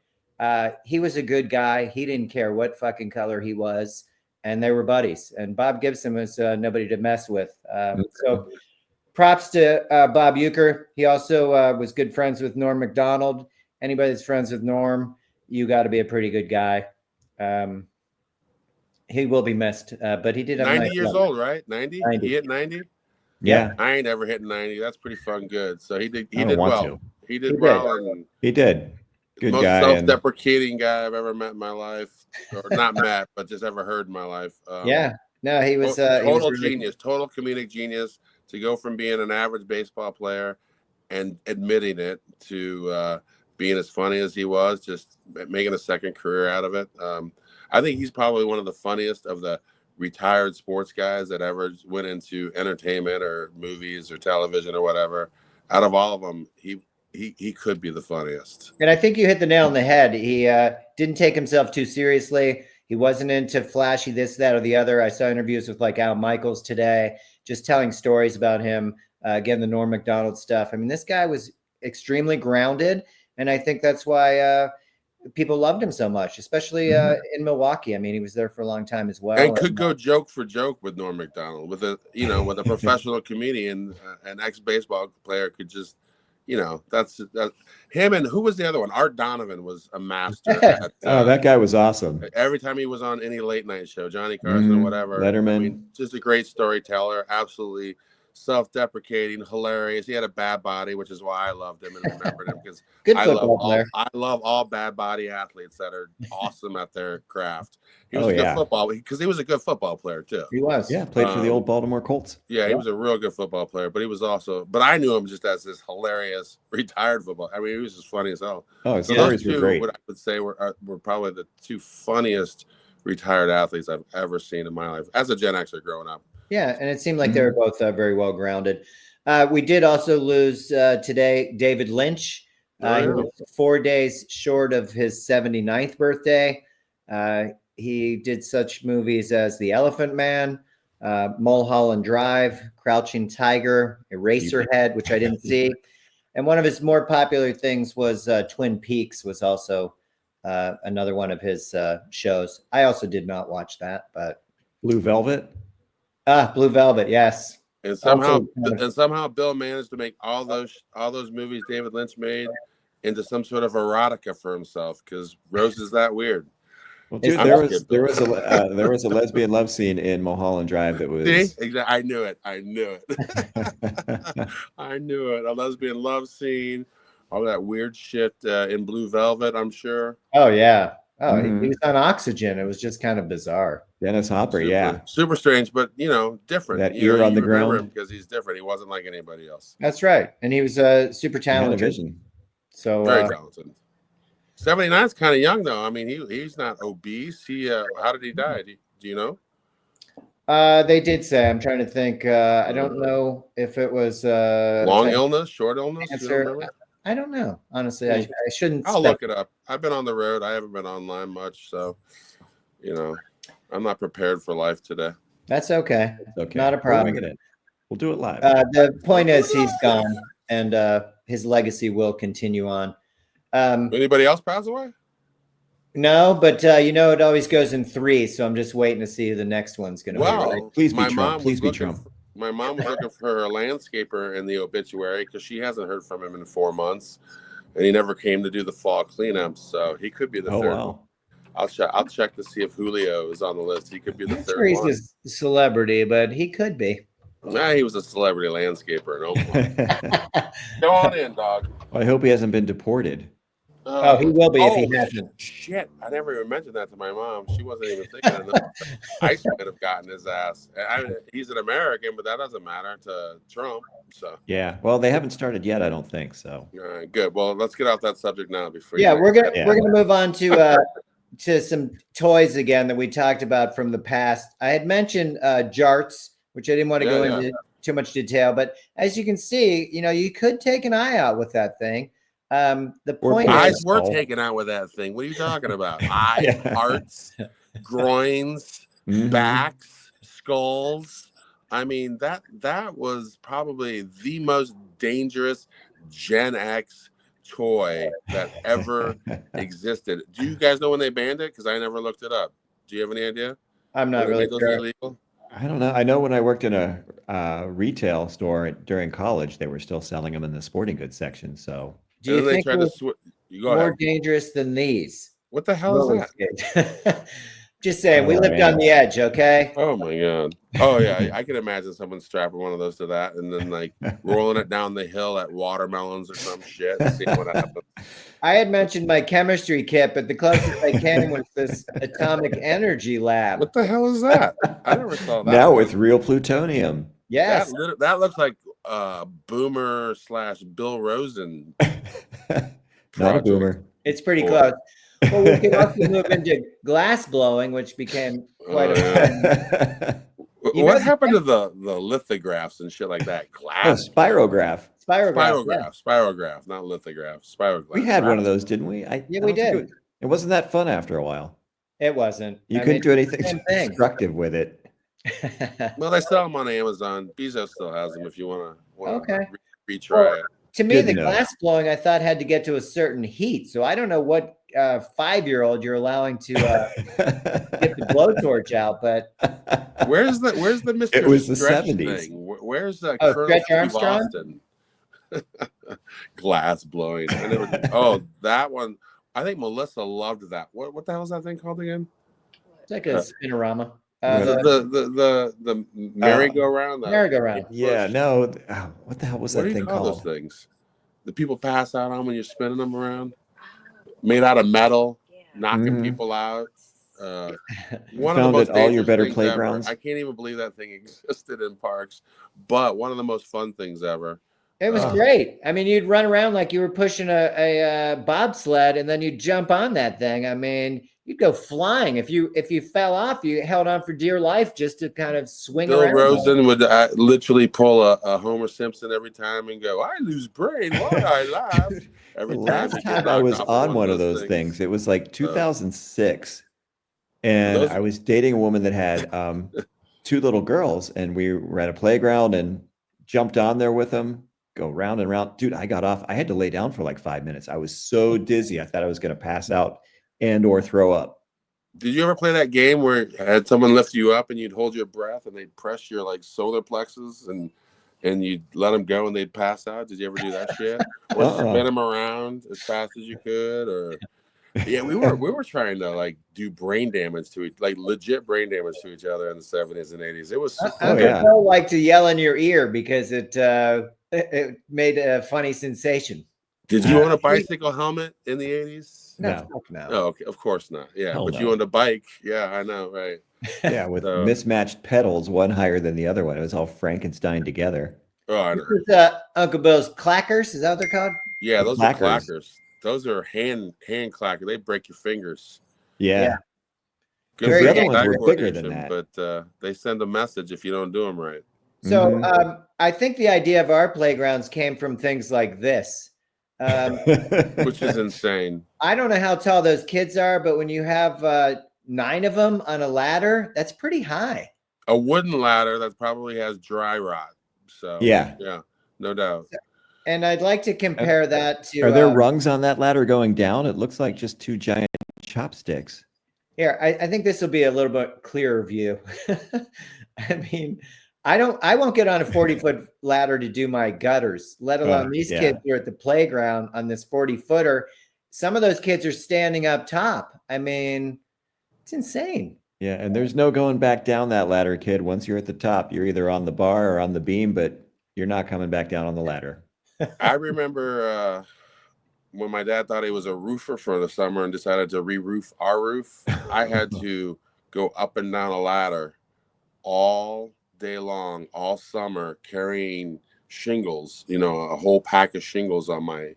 He was a good guy. He didn't care what fucking color he was, and they were buddies. And Bob Gibson was nobody to mess with. So props to Bob Uecker. He also was good friends with Norm Macdonald. Anybody that's friends with Norm, you got to be a pretty good guy. He will be missed, but he did have 90 years old, right? 90? He hit 90? Yeah. I ain't ever hit 90. That's pretty fun good. So he did I don't did want well. to. He did He well, and He did. Good most guy. And self-deprecating guy I've ever met in my life, or not met, but just ever heard in my life. Yeah. No, he was Total really genius, total comedic genius to go from being an average baseball player and admitting it to being as funny as he was, just making a second career out of it. I think he's probably one of the funniest of the retired sports guys that ever went into entertainment or movies or television or whatever. Out of all of them, he could be the funniest. And I think you hit the nail on the head. He didn't take himself too seriously. He wasn't into flashy this, that, or the other. I saw interviews with like Al Michaels today, just telling stories about him. Again, the Norm Macdonald stuff. I mean, this guy was extremely grounded, and I think that's why people loved him so much, especially in Milwaukee. I mean, he was there for a long time as well. And could go joke for joke with Norm Macdonald, with a professional comedian, an ex-baseball player could just, that's him. And who was the other one? Art Donovan was a master at, that guy was awesome. every time he was on any late night show, Johnny Carson or whatever. Letterman. I mean, just a great storyteller, absolutely self-deprecating, hilarious. He had a bad body, which is why I loved him and remembered him, because Good I football player. love all bad body athletes that are awesome at their craft. He was Oh, a good yeah. football, because he was a good football player too. He was. Yeah, played for the old Baltimore Colts. Yeah, he was a real good football player, but he was also, but I knew him just as this hilarious retired football. I mean, he was just funny as hell. Oh, his So stories those were two, great. what I would say were probably the two funniest retired athletes I've ever seen in my life as a Gen Xer growing up. Yeah, and it seemed like they were both very well grounded. We did also lose today David Lynch. He was 4 days short of his 79th birthday. He did such movies as The Elephant Man, Mulholland Drive, Crouching Tiger, Eraserhead, which I didn't see. And one of his more popular things was Twin Peaks was also another one of his shows. I also did not watch that, but Blue Velvet. Blue Velvet, yes. And somehow Bill managed to make all those movies David Lynch made into some sort of erotica for himself, because Rose is that weird. Well, dude, there was a lesbian love scene in Mulholland Drive that was. See? Exactly. I knew it. I knew it. A lesbian love scene, all that weird shit in Blue Velvet, I'm sure. Oh yeah. Oh, he was on oxygen. It was just kind of bizarre. Dennis Hopper, super strange, but different. That ear on the ground, him because he's different. He wasn't like anybody else. That's right, and he was super talented. Vision. So very talented. 79 is kind of young though. I mean, he's not obese. How did he die? Do you know? They did say. I'm trying to think. I don't know if it was long illness, short illness. Cancer. I don't know. Honestly, I shouldn't. I'll look it up. I've been on the road. I haven't been online much, so I'm not prepared for life today. That's okay. Okay. Not a problem. We'll do it live. The point is, he's gone, and his legacy will continue on. Anybody else pass away? No, but it always goes in three, so I'm just waiting to see who the next one's going to be. Right? Please be Trump. Please be Trump. My mom was looking for her landscaper in the obituary because she hasn't heard from him in 4 months, and he never came to do the fall cleanup. So he could be the third one. I'll check to see if Julio is on the list. He could be the third one. He's a celebrity, but he could be. Nah, he was a celebrity landscaper. No. Go on in, dog. Well, I hope he hasn't been deported. He will be if he hasn't. Shit, I never even mentioned that to my mom. She wasn't even thinking of that. I should have gotten his ass. He's an American, but that doesn't matter to Trump. So yeah, well, they haven't started yet. I don't think so. All right, good. Well, let's get off that subject now before. We're gonna move on to some toys again that we talked about from the past. I had mentioned jarts, which I didn't want to go into too much detail, but as you can see, you could take an eye out with that thing. The point eyes were taken out with that thing. What are you talking about? Eyes, hearts, groins, backs, skulls. I mean, that was probably the most dangerous Gen X toy that ever existed. Do you guys know when they banned it? Because I never looked it up. Do you have any idea? I'm not really sure. Illegal? I don't know. I know when I worked in a retail store during college, they were still selling them in the sporting goods section. So do you think it was more dangerous than these? What the hell is that? Just saying, we Oh, lived man. on the edge, okay? Oh my god. Oh yeah, I can imagine someone strapping one of those to that and then like rolling it down the hill at watermelons or some shit and seeing what happens. I had mentioned my chemistry kit, but the closest I came was this atomic energy lab. What the hell is that? I never saw that. Now one. with real plutonium. Yes. That looks like Boomer / Bill Rosen. Not a project. boomer. It's pretty Or- close. Well, we can also move into glass blowing, which became quite a fun. You know What the happened to the lithographs and shit like that? Oh, Glass spirograph. spirograph. Yeah. spirograph, not lithograph. Spirograph. We had one of those, didn't we? I Yeah, don't we think did. It wasn't that fun after a while. It wasn't. You I couldn't mean, do anything same thing. constructive with it. Well, they sell them on Amazon. Bezos still has them if you want to Okay. retry Well, it. To me, Good the to know. glass blowing I thought had to get to a certain heat. So I don't know what 5-year-old you're allowing to get the blowtorch out, but Where's the Mr. It was the Stretch 70s. thing? Where's the Oh, Colonel Stretch Steve Armstrong? Austin? Glass blowing. I never. Oh, that one. I think Melissa loved that. What the hell is that thing called again? it's like a spinorama. The merry-go-round. Merry-go-round. Yeah, no. What the hell was What do that you thing call called? those things? The people pass out on when you're spinning them around. Made out of metal, knocking Mhm. people out. You One of the found most it all your dangerous better things playgrounds? ever. I can't even believe that thing existed in parks, but one of the most fun things ever. It was Oh. great. I mean, you'd run around like you were pushing a bobsled, and then you'd jump on that thing. I mean, you'd go flying. If you fell off, you held on for dear life just to kind of swing Bill around. Rosen would literally pull a Homer Simpson every time and go, "I lose brain while I laugh." Every The time last he get time I knocked was off on one of those things, it was like 2006. And Those- I was dating a woman that had 2 little girls, and we were at a playground and jumped on there with them, go round and round. Dude, I got off. I had to lay down for like 5 minutes. I was so dizzy. I thought I was going to pass out or throw up. Did you ever play that game where you had someone lift you up and you'd hold your breath and they'd press your like solar plexus and you'd let them go and they'd pass out? Did you ever do that shit? Or spin them around as fast as you could? Or yeah, we were trying to like do brain damage to like legit brain damage to each other in the 70s and 80s. It was Uncle Bill liked to yell in your ear because it made a funny sensation. Did you own a bicycle helmet in the 80s? No. Oh, okay. Of course not. Yeah, Hell but no. you owned a bike. Yeah, I know, right? Yeah, with mismatched pedals, one higher than the other one. It was all Frankenstein together. Oh, I know. This is Uncle Bill's clackers. Is that what they're called? Yeah, those clackers. are clackers. Those are hand clackers. They break your fingers. Yeah. Good The for other your ones eye were bigger than coordination, but they send a message if you don't do them right. So I think the idea of our playgrounds came from things like this. Which is insane. I don't know how tall those kids are, but when you have 9 of them on a ladder, that's pretty high. A wooden ladder that probably has dry rot. So yeah, no doubt. And I'd like to compare that to. Are there rungs on that ladder going down? It looks like just 2 giant chopsticks. Here, I think this will be a little bit clearer view. I mean, I won't get on a 40-foot ladder to do my gutters, let alone these kids here at the playground on this 40-footer. Some of those kids are standing up top. I mean, it's insane. Yeah, and there's no going back down that ladder, kid. Once you're at the top, you're either on the bar or on the beam, but you're not coming back down on the ladder. I remember when my dad thought he was a roofer for the summer and decided to re-roof our roof. I had to go up and down a ladder all day long, all summer, carrying shingles, a whole pack of shingles on my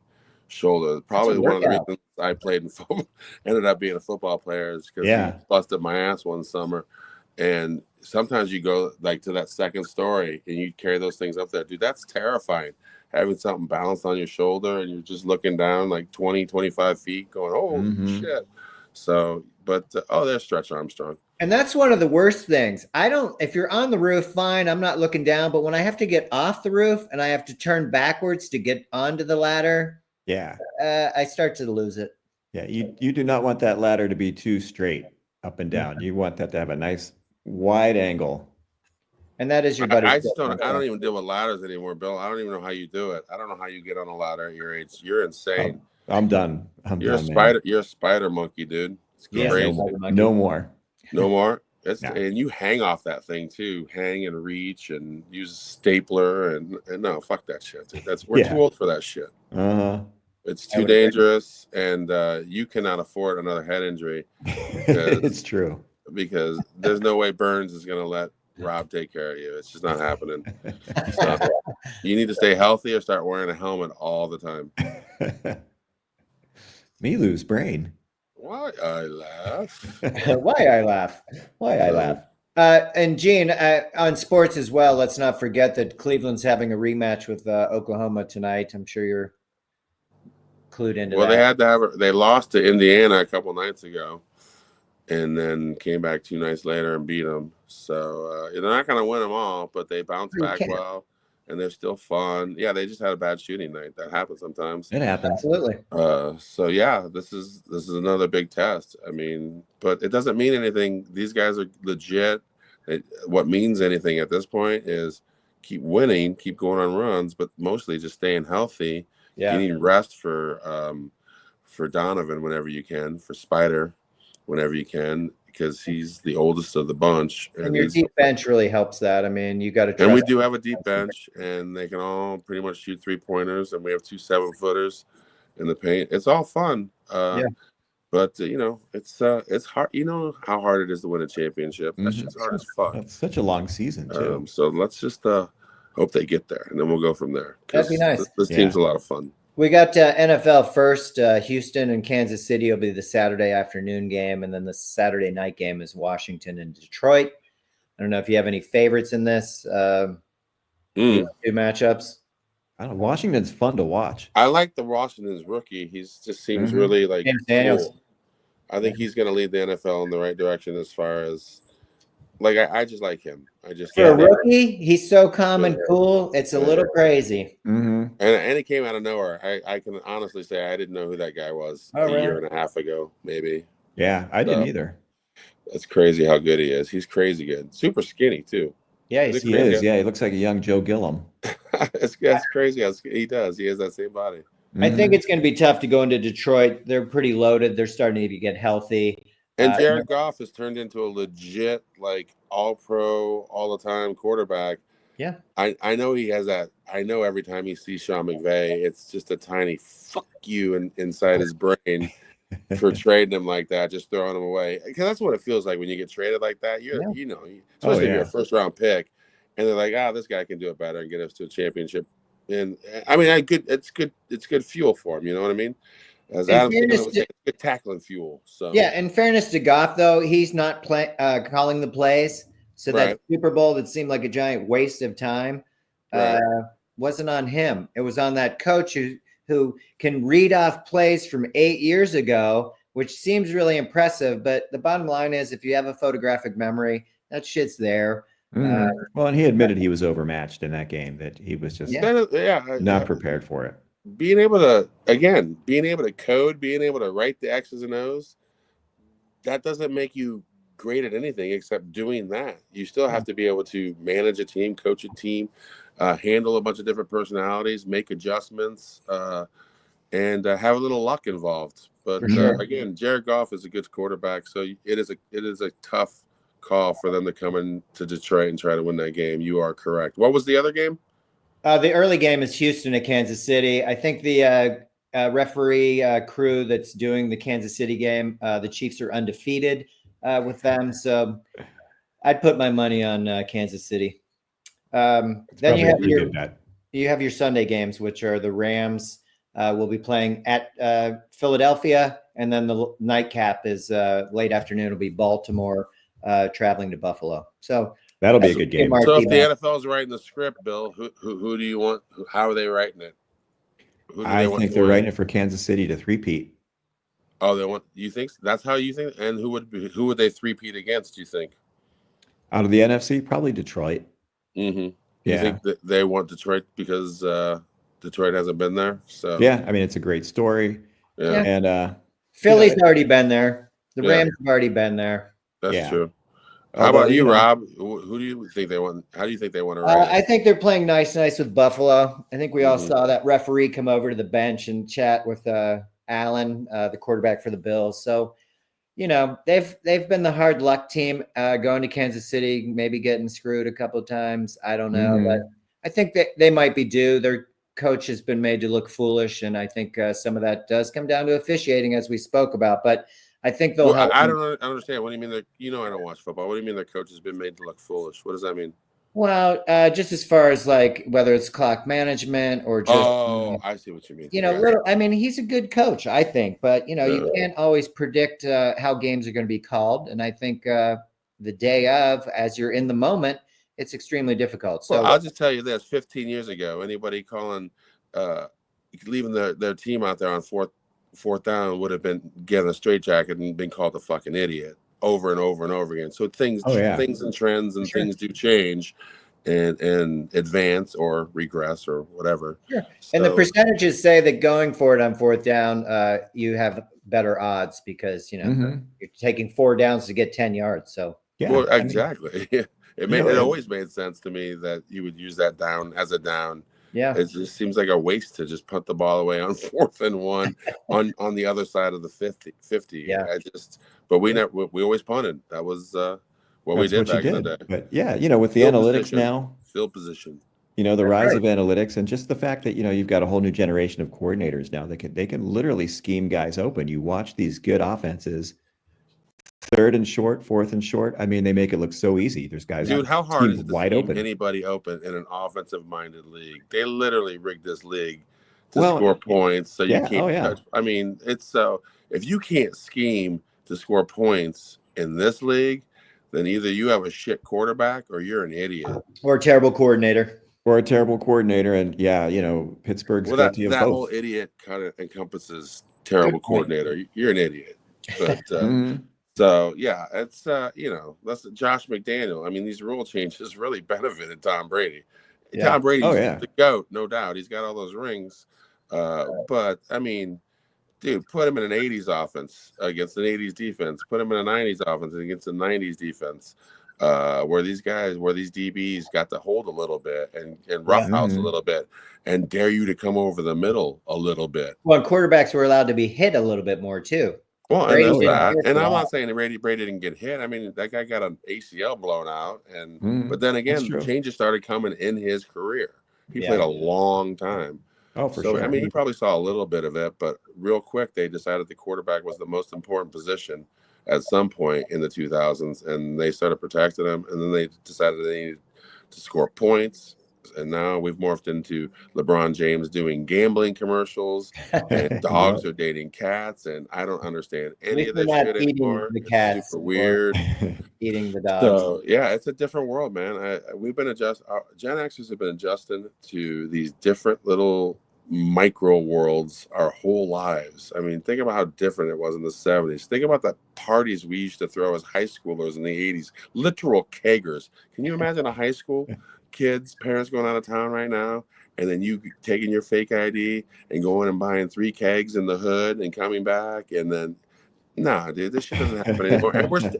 shoulder. Probably one of the reasons I played in football, ended up being a football player, is because he busted my ass one summer. And sometimes you go like to that second story and you carry those things up there. Dude, that's terrifying. Having something balanced on your shoulder and you're just looking down like 20, 25 feet going, oh, shit. So, but, there's Stretch Armstrong. And that's one of the worst things. If you're on the roof, fine, I'm not looking down. But when I have to get off the roof and I have to turn backwards to get onto the ladder, I start to lose it. Yeah, you do not want that ladder to be too straight up and down. You want that to have a nice wide angle. And that is your buddy. I don't even deal with ladders anymore, Bill. I don't even know how you do it. I don't know how you get on a ladder at your age. You're insane. I'm done. You're a spider monkey, dude. It's crazy. No more. No more. No. And you hang off that thing too. Hang and reach and use a stapler and no, fuck that shit, dude. We're too old for that shit. Uh-huh. It's too dangerous, and you cannot afford another head injury. It's true. Because there's no way Burns is going to let Rob take care of you. It's just not happening. So you need to stay healthy or start wearing a helmet all the time. Me lose brain. Why I laugh? Why I laugh? And Gene, on sports as well, let's not forget that Cleveland's having a rematch with Oklahoma tonight. I'm sure you're clued into that. Well, they had to they lost to Indiana a couple nights ago, and then came back 2 nights later and beat them. So they're not going to win them all, but they bounced back well, and they're still fun. Yeah, they just had a bad shooting night. That happens sometimes. It happens. Absolutely. So yeah, this is another big test. I mean, but it doesn't mean anything. These guys are legit. What means anything at this point is keep winning, keep going on runs, but mostly just staying healthy. Yeah. You need rest for Donovan whenever you can, for Spider whenever you can, because he's the oldest of the bunch. And your deep bench really helps that. I mean, you got to. And we do have a deep bench, and they can all pretty much shoot 3-pointers, and we have 2 7-footers in the paint. It's all fun. Yeah. But it's hard. You know how hard it is to win a championship. That shit's hard as fuck. It's such a long season too. So let's just hope they get there, and then we'll go from there. That'd be nice. This team's a lot of fun. We got NFL first. Houston and Kansas City will be the Saturday afternoon game, and then the Saturday night game is Washington and Detroit. I don't know if you have any favorites in this 2 matchups. I don't know. Washington's fun to watch. I like the Washington's rookie. He just seems really like cool. I think he's going to lead the NFL in the right direction as far as I just like him. For a rookie, he's so calm and cool. It's a little crazy. And it came out of nowhere. I can honestly say I didn't know who that guy was a year and a half ago, maybe. Yeah, I didn't either. That's crazy how good he is. He's crazy good. Super skinny too. Yeah, he is. Yeah, he looks like a young Joe Gillum. That's crazy how he does. He has that same body. I think it's going to be tough to go into Detroit. They're pretty loaded. They're starting to get healthy. And Jared Goff has turned into a legit, all-pro, all-the-time quarterback. Yeah. I know he has that. I know every time he sees Sean McVay, it's just a tiny fuck you inside his brain for trading him like that, just throwing him away. Because that's what it feels like when you get traded like that. Especially if you're a first-round pick, and they're like, this guy can do it better and get us to a championship. And I mean, it's good fuel for him. You know what I mean? As Adam said, it's good tackling fuel. So yeah, in fairness to Goff, though, he's not calling the plays. So that Super Bowl that seemed like a giant waste of time wasn't on him. It was on that coach who can read off plays from 8 years ago, which seems really impressive. But the bottom line is, if you have a photographic memory, that shit's there. Well, and he admitted he was overmatched in that game, that he was just not prepared for it. Being able to code, being able to write the X's and O's, that doesn't make you great at anything except doing that. You still have to be able to manage a team, coach a team, handle a bunch of different personalities, make adjustments, and have a little luck involved. But again, Jared Goff is a good quarterback, so it is a tough call for them to come into Detroit and try to win that game. You are correct. What was the other game? The early game is Houston at Kansas City. I think the referee crew that's doing the Kansas City game, the Chiefs are undefeated with them. So I'd put my money on Kansas City. Then you have your Sunday games, which are the Rams will be playing at Philadelphia. And then the nightcap is late afternoon. It'll be Baltimore traveling to Buffalo. So that'll be a good game. So if the NFL is writing the script, Bill, who do you want? How are they writing it? I think they're writing it for Kansas City to three-peat. Oh, they want. You think that's how you think? And who would they three-peat against? Do you think? Out of the NFC, probably Detroit. Mm-hmm. You think that they want Detroit because Detroit hasn't been there? So yeah, I mean it's a great story. Yeah, and Philly's already been there. The Rams have already been there. That's true. How about you, Rob? Who do you think they want? How do you think they want to write it? I think they're playing nice with Buffalo. I think we all saw that referee come over to the bench and chat with Allen, the quarterback for the Bills. So, they've been the hard luck team, going to Kansas City, maybe getting screwed a couple of times. I don't know, but I think that they might be due. Their coach has been made to look foolish, and I think some of that does come down to officiating, as we spoke about. But I think they'll help. I don't understand. What do you mean that I don't watch football? What do you mean their coach has been made to look foolish? What does that mean? Well, just as far as like whether it's clock management or just I see what you mean. I mean, he's a good coach, I think, but you can't always predict how games are going to be called, and I think the day of, as you're in the moment, it's extremely difficult. So I'll just tell you this: 15 years ago, anybody calling leaving their team out there on fourth down would have been getting a straitjacket and been called a fucking idiot over and over and over again. So things and trends and things do change and advance or regress or whatever. Sure. So, and the percentages say that going for it on fourth down, you have better odds because you're taking 4 downs to get 10 yards. So well, exactly. It always made sense to me that you would use that down as a down. Yeah, it just seems like a waste to just punt the ball away on 4th and 1 on the other side of the 50. Yeah, but we always punted. That was what we did back in the day. But with the analytics now, field position, the rise of analytics and just the fact that you've got a whole new generation of coordinators now that they can literally scheme guys open. You watch these good offenses. 3rd and short, 4th and short. I mean, they make it look so easy. There's guys. Dude, how hard is it to scheme anybody open in an offensive-minded league? They literally rigged this league to score points, so you can't touch. I mean, it's so if you can't scheme to score points in this league, then either you have a shit quarterback or you're an idiot or a terrible coordinator. And Pittsburgh's got to have both. That whole idiot kind of encompasses terrible coordinator. You're an idiot, but. So it's that's Josh McDaniel. I mean, these rule changes really benefited Tom Brady. Yeah. Tom Brady's the GOAT, no doubt. He's got all those rings. But I mean, dude, put him in an 80s offense against an 80s defense. Put him in a 90s offense against a 90s defense. Where these DBs got to hold a little bit and roughhouse a little bit and dare you to come over the middle a little bit. Well, quarterbacks were allowed to be hit a little bit more too. Well, and that's that. And I'm not saying that Brady didn't get hit. I mean, that guy got an ACL blown out, but then again, changes started coming in his career. He played a long time. Oh, for sure. I mean, he probably saw a little bit of it, but real quick, they decided the quarterback was the most important position at some point in the 2000s, and they started protecting him. And then they decided they needed to score points. And now we've morphed into LeBron James doing gambling commercials, and dogs are dating cats, and I don't understand any of this shit anymore. The cats, it's super weird. Eating the dogs. So it's a different world, man. We've been Gen Xers have been adjusting to these different little micro worlds our whole lives. I mean, think about how different it was in the 70s. Think about the parties we used to throw as high schoolers in the 80s. Literal keggers. Can you imagine a high school? Kids, parents going out of town right now, and then you taking your fake ID and going and buying 3 kegs in the hood and coming back, and then dude, this shit doesn't happen anymore.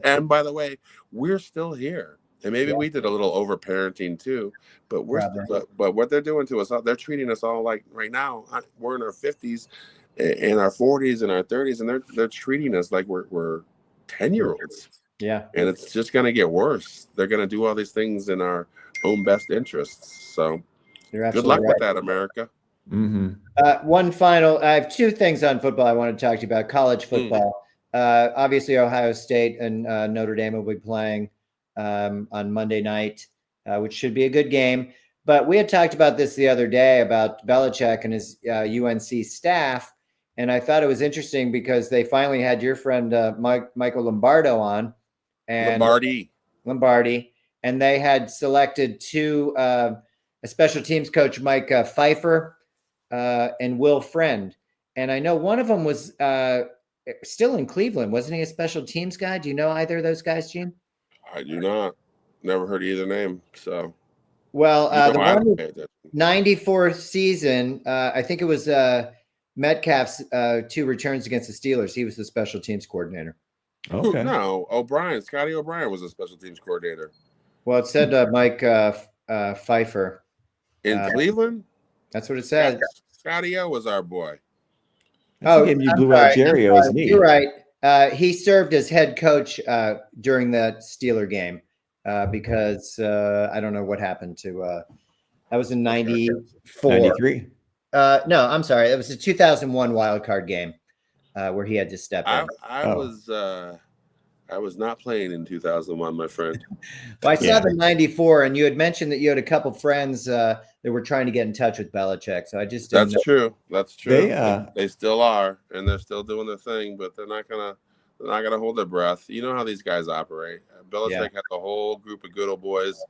And by the way, we're still here, and maybe we did a little over parenting too, but but what they're doing to us, they're treating us all like right now. We're in our 50s, in our 40s, and our 30s, and they're treating us like we're 10-year-olds. Yeah, and it's just gonna get worse. They're gonna do all these things in our own best interests. So good luck with that, America. One final, I have 2 things on football I want to talk to you about. College football. Obviously, Ohio State and Notre Dame will be playing on Monday night, which should be a good game. But we had talked about this the other day about Belichick and his UNC staff. And I thought it was interesting because they finally had your friend Michael Lombardo on. And Lombardi. And they had selected 2, a special teams coach, Mike Pfeiffer, and Will Friend. And I know one of them was still in Cleveland. Wasn't he a special teams guy? Do you know either of those guys, Gene? I do not. Never heard either name. So, well, the 94th season, I think it was Metcalf's 2 returns against the Steelers. He was the special teams coordinator. Okay. No, Scotty O'Brien was a special teams coordinator. Well, it said Mike Pfeiffer. In Cleveland? That's what it said. Scotty O was our boy. You blew out Jerry O's knee. You're right. He served as head coach during that Steeler game because I don't know what happened to. That was in '94. 93. No, I'm sorry. It was a 2001 wild card game where he had to step in. I was not playing in 2001, my friend. Well, I saw the '94, and you had mentioned that you had a couple friends that were trying to get in touch with Belichick. So I just didn't know. True. That's true. They They still are, and they're still doing their thing, but they're not gonna hold their breath. You know how these guys operate. Belichick had a whole group of good old boys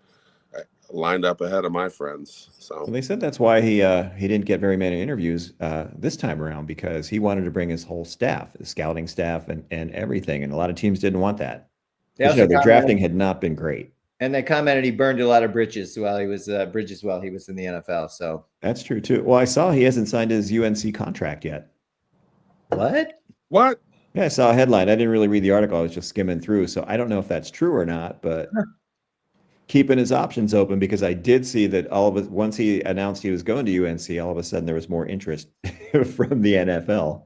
lined up ahead of my friends. So they said that's why he didn't get very many interviews this time around, because he wanted to bring his whole staff, his scouting staff, and everything, and a lot of teams didn't want that. Their drafting had not been great. And they commented he burned a lot of bridges while he was in the NFL. So that's true too. Well, I saw he hasn't signed his UNC contract yet. What? Yeah, I saw a headline. I didn't really read the article. I was just skimming through, so I don't know if that's true or not, but keeping his options open, because I did see that once he announced he was going to UNC, all of a sudden there was more interest from the NFL.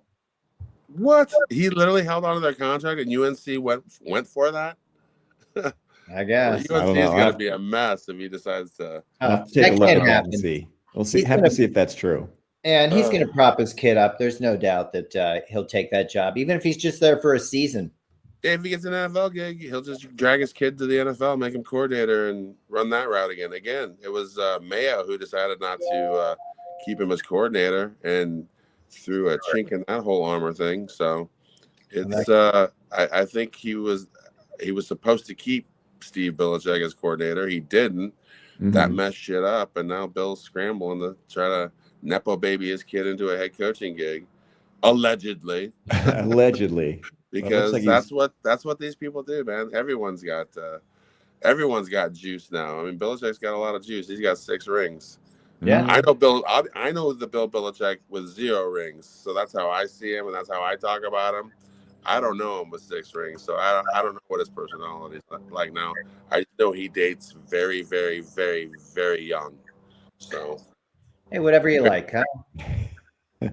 What? He literally held on to their contract, and UNC went for that? I guess. UNC is going to be a mess if he decides to. I'll have to take a look at that and see. We'll see. Have to see if that's true. And he's going to prop his kid up. There's no doubt that he'll take that job, even if he's just there for a season. If he gets an NFL gig, he'll just drag his kid to the NFL, make him coordinator, and run that route again. Again, it was Mayo who decided not to keep him as coordinator and threw a chink in that whole armor thing. So it's I think he was supposed to keep Steve Belichick as coordinator. He didn't. Mm-hmm. That messed shit up, and now Bill's scrambling to try to nepo baby his kid into a head coaching gig, allegedly. Allegedly. Because that's what these people do, man. Everyone's got juice now. I mean, Belichick's got a lot of juice. He's got 6 rings. Yeah, I know the Bill Belichick with 0 rings. So that's how I see him, and that's how I talk about him. I don't know him with 6 rings, so I don't know what his personality is like now. I just know he dates very, very, very, very young. So, hey, whatever you like, huh?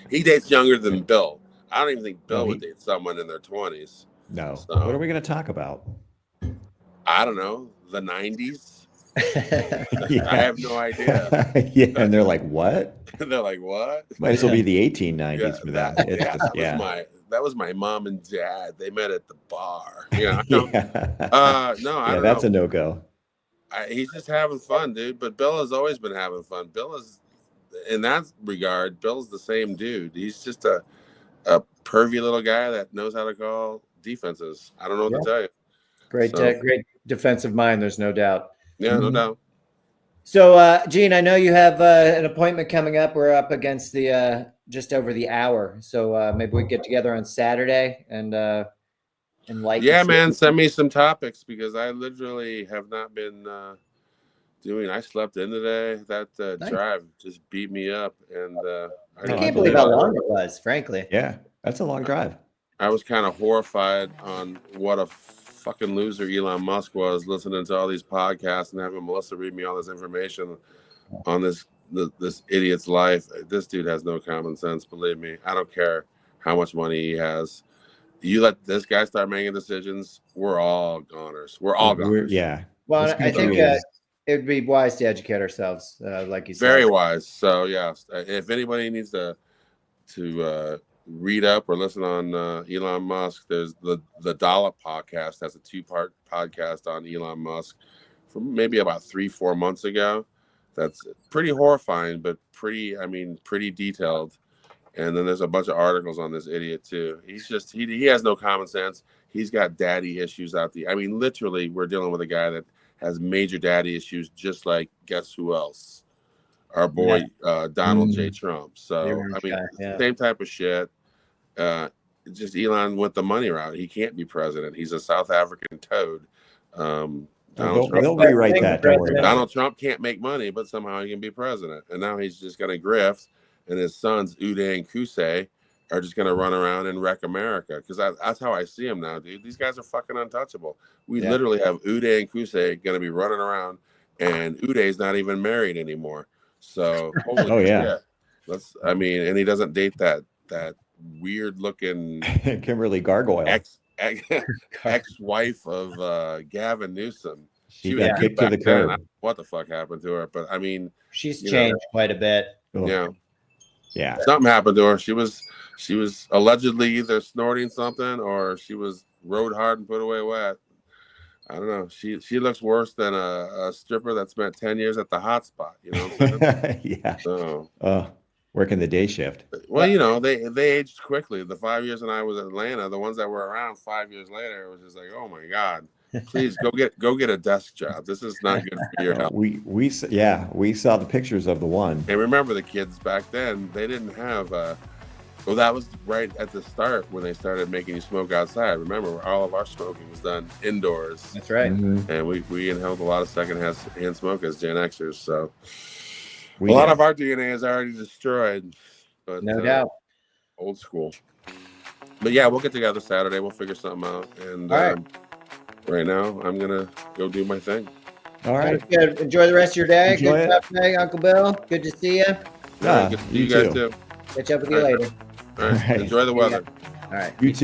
He dates younger than Bill. I don't even think Bill would date someone in their 20s. No. So, what are we going to talk about? I don't know. The 90s? I have no idea. Yeah, and they're like, what? They're like, what? Might as well be the 1890s for them. That was my mom and dad. They met at the bar. Yeah. That's a no-go. He's just having fun, dude. But Bill has always been having fun. Bill is, in that regard, Bill's the same dude. He's just a pervy little guy that knows how to call defenses. I don't know what to tell you. Great defensive mind. There's no doubt. Yeah, no doubt. So, Gene, I know you have an appointment coming up. We're up against the just over the hour. So maybe we get together on Saturday and like. Yeah, man, send me some topics, because I literally have not been I slept in today. That drive just beat me up, and I can't believe how long it was, frankly. Yeah, that's a long drive. I was kind of horrified on what a fucking loser Elon Musk was, listening to all these podcasts and having Melissa read me all this information on this idiot's life. This dude has no common sense, believe me. I don't care how much money he has. You let this guy start making decisions, we're all goners. We're all goners. Yeah. Well, I think it would be wise to educate ourselves, like you said. Very wise. So, yeah, if anybody needs to read up or listen on Elon Musk, there's the Dollop podcast. Has a 2-part podcast on Elon Musk from maybe about 3-4 months ago. That's pretty horrifying, but pretty detailed. And then there's a bunch of articles on this idiot too. He's just he has no common sense. He's got daddy issues out there. I mean, literally, we're dealing with a guy that has major daddy issues, just like, guess who else? Our boy Donald J. Trump. So same type of shit. Just Elon went the money route. He can't be president. He's a South African toad. They'll rewrite that. Don't worry. Donald Trump can't make money, but somehow he can be president. And now he's just going to grift, and his sons Uday and Kusei are just going to run around and wreck America. Because that's how I see him now, dude. These guys are fucking untouchable. We literally have Uday and Kusei going to be running around, and Uday's not even married anymore. So holy shit. And he doesn't date that weird looking Kimberly Gargoyle. ex-wife of Gavin Newsom. She was got cute kicked to the back then. I curb. don't know what the fuck happened to her? But I mean, she's you changed quite a bit. Ugh. Yeah. Something happened to her. She was allegedly either snorting something or she was rode hard and put away wet. I don't know. She looks worse than a stripper that spent 10 years at the hot spot. You know what I'm saying? Yeah. So, working the day shift. well, you know, they aged quickly. The 5 years when I was in Atlanta, the ones that were around 5 years later, it was just like, oh my God, please go get a desk job. This is not good for your health. We saw the pictures of the one. And remember, the kids back then, they didn't have. Well, that was right at the start when they started making you smoke outside. Remember, all of our smoking was done indoors. That's right. Mm-hmm. And we inhaled a lot of secondhand smoke as Gen Xers. So a lot of our DNA is already destroyed. But, no doubt. Old school. But yeah, we'll get together Saturday. We'll figure something out. And right now, I'm going to go do my thing. All right. Good. Enjoy the rest of your day. Enjoy Good stuff today, Uncle Bill. Good to see you. Good to see you guys too. Catch up with you later. All right. Enjoy the weather. All right. You too.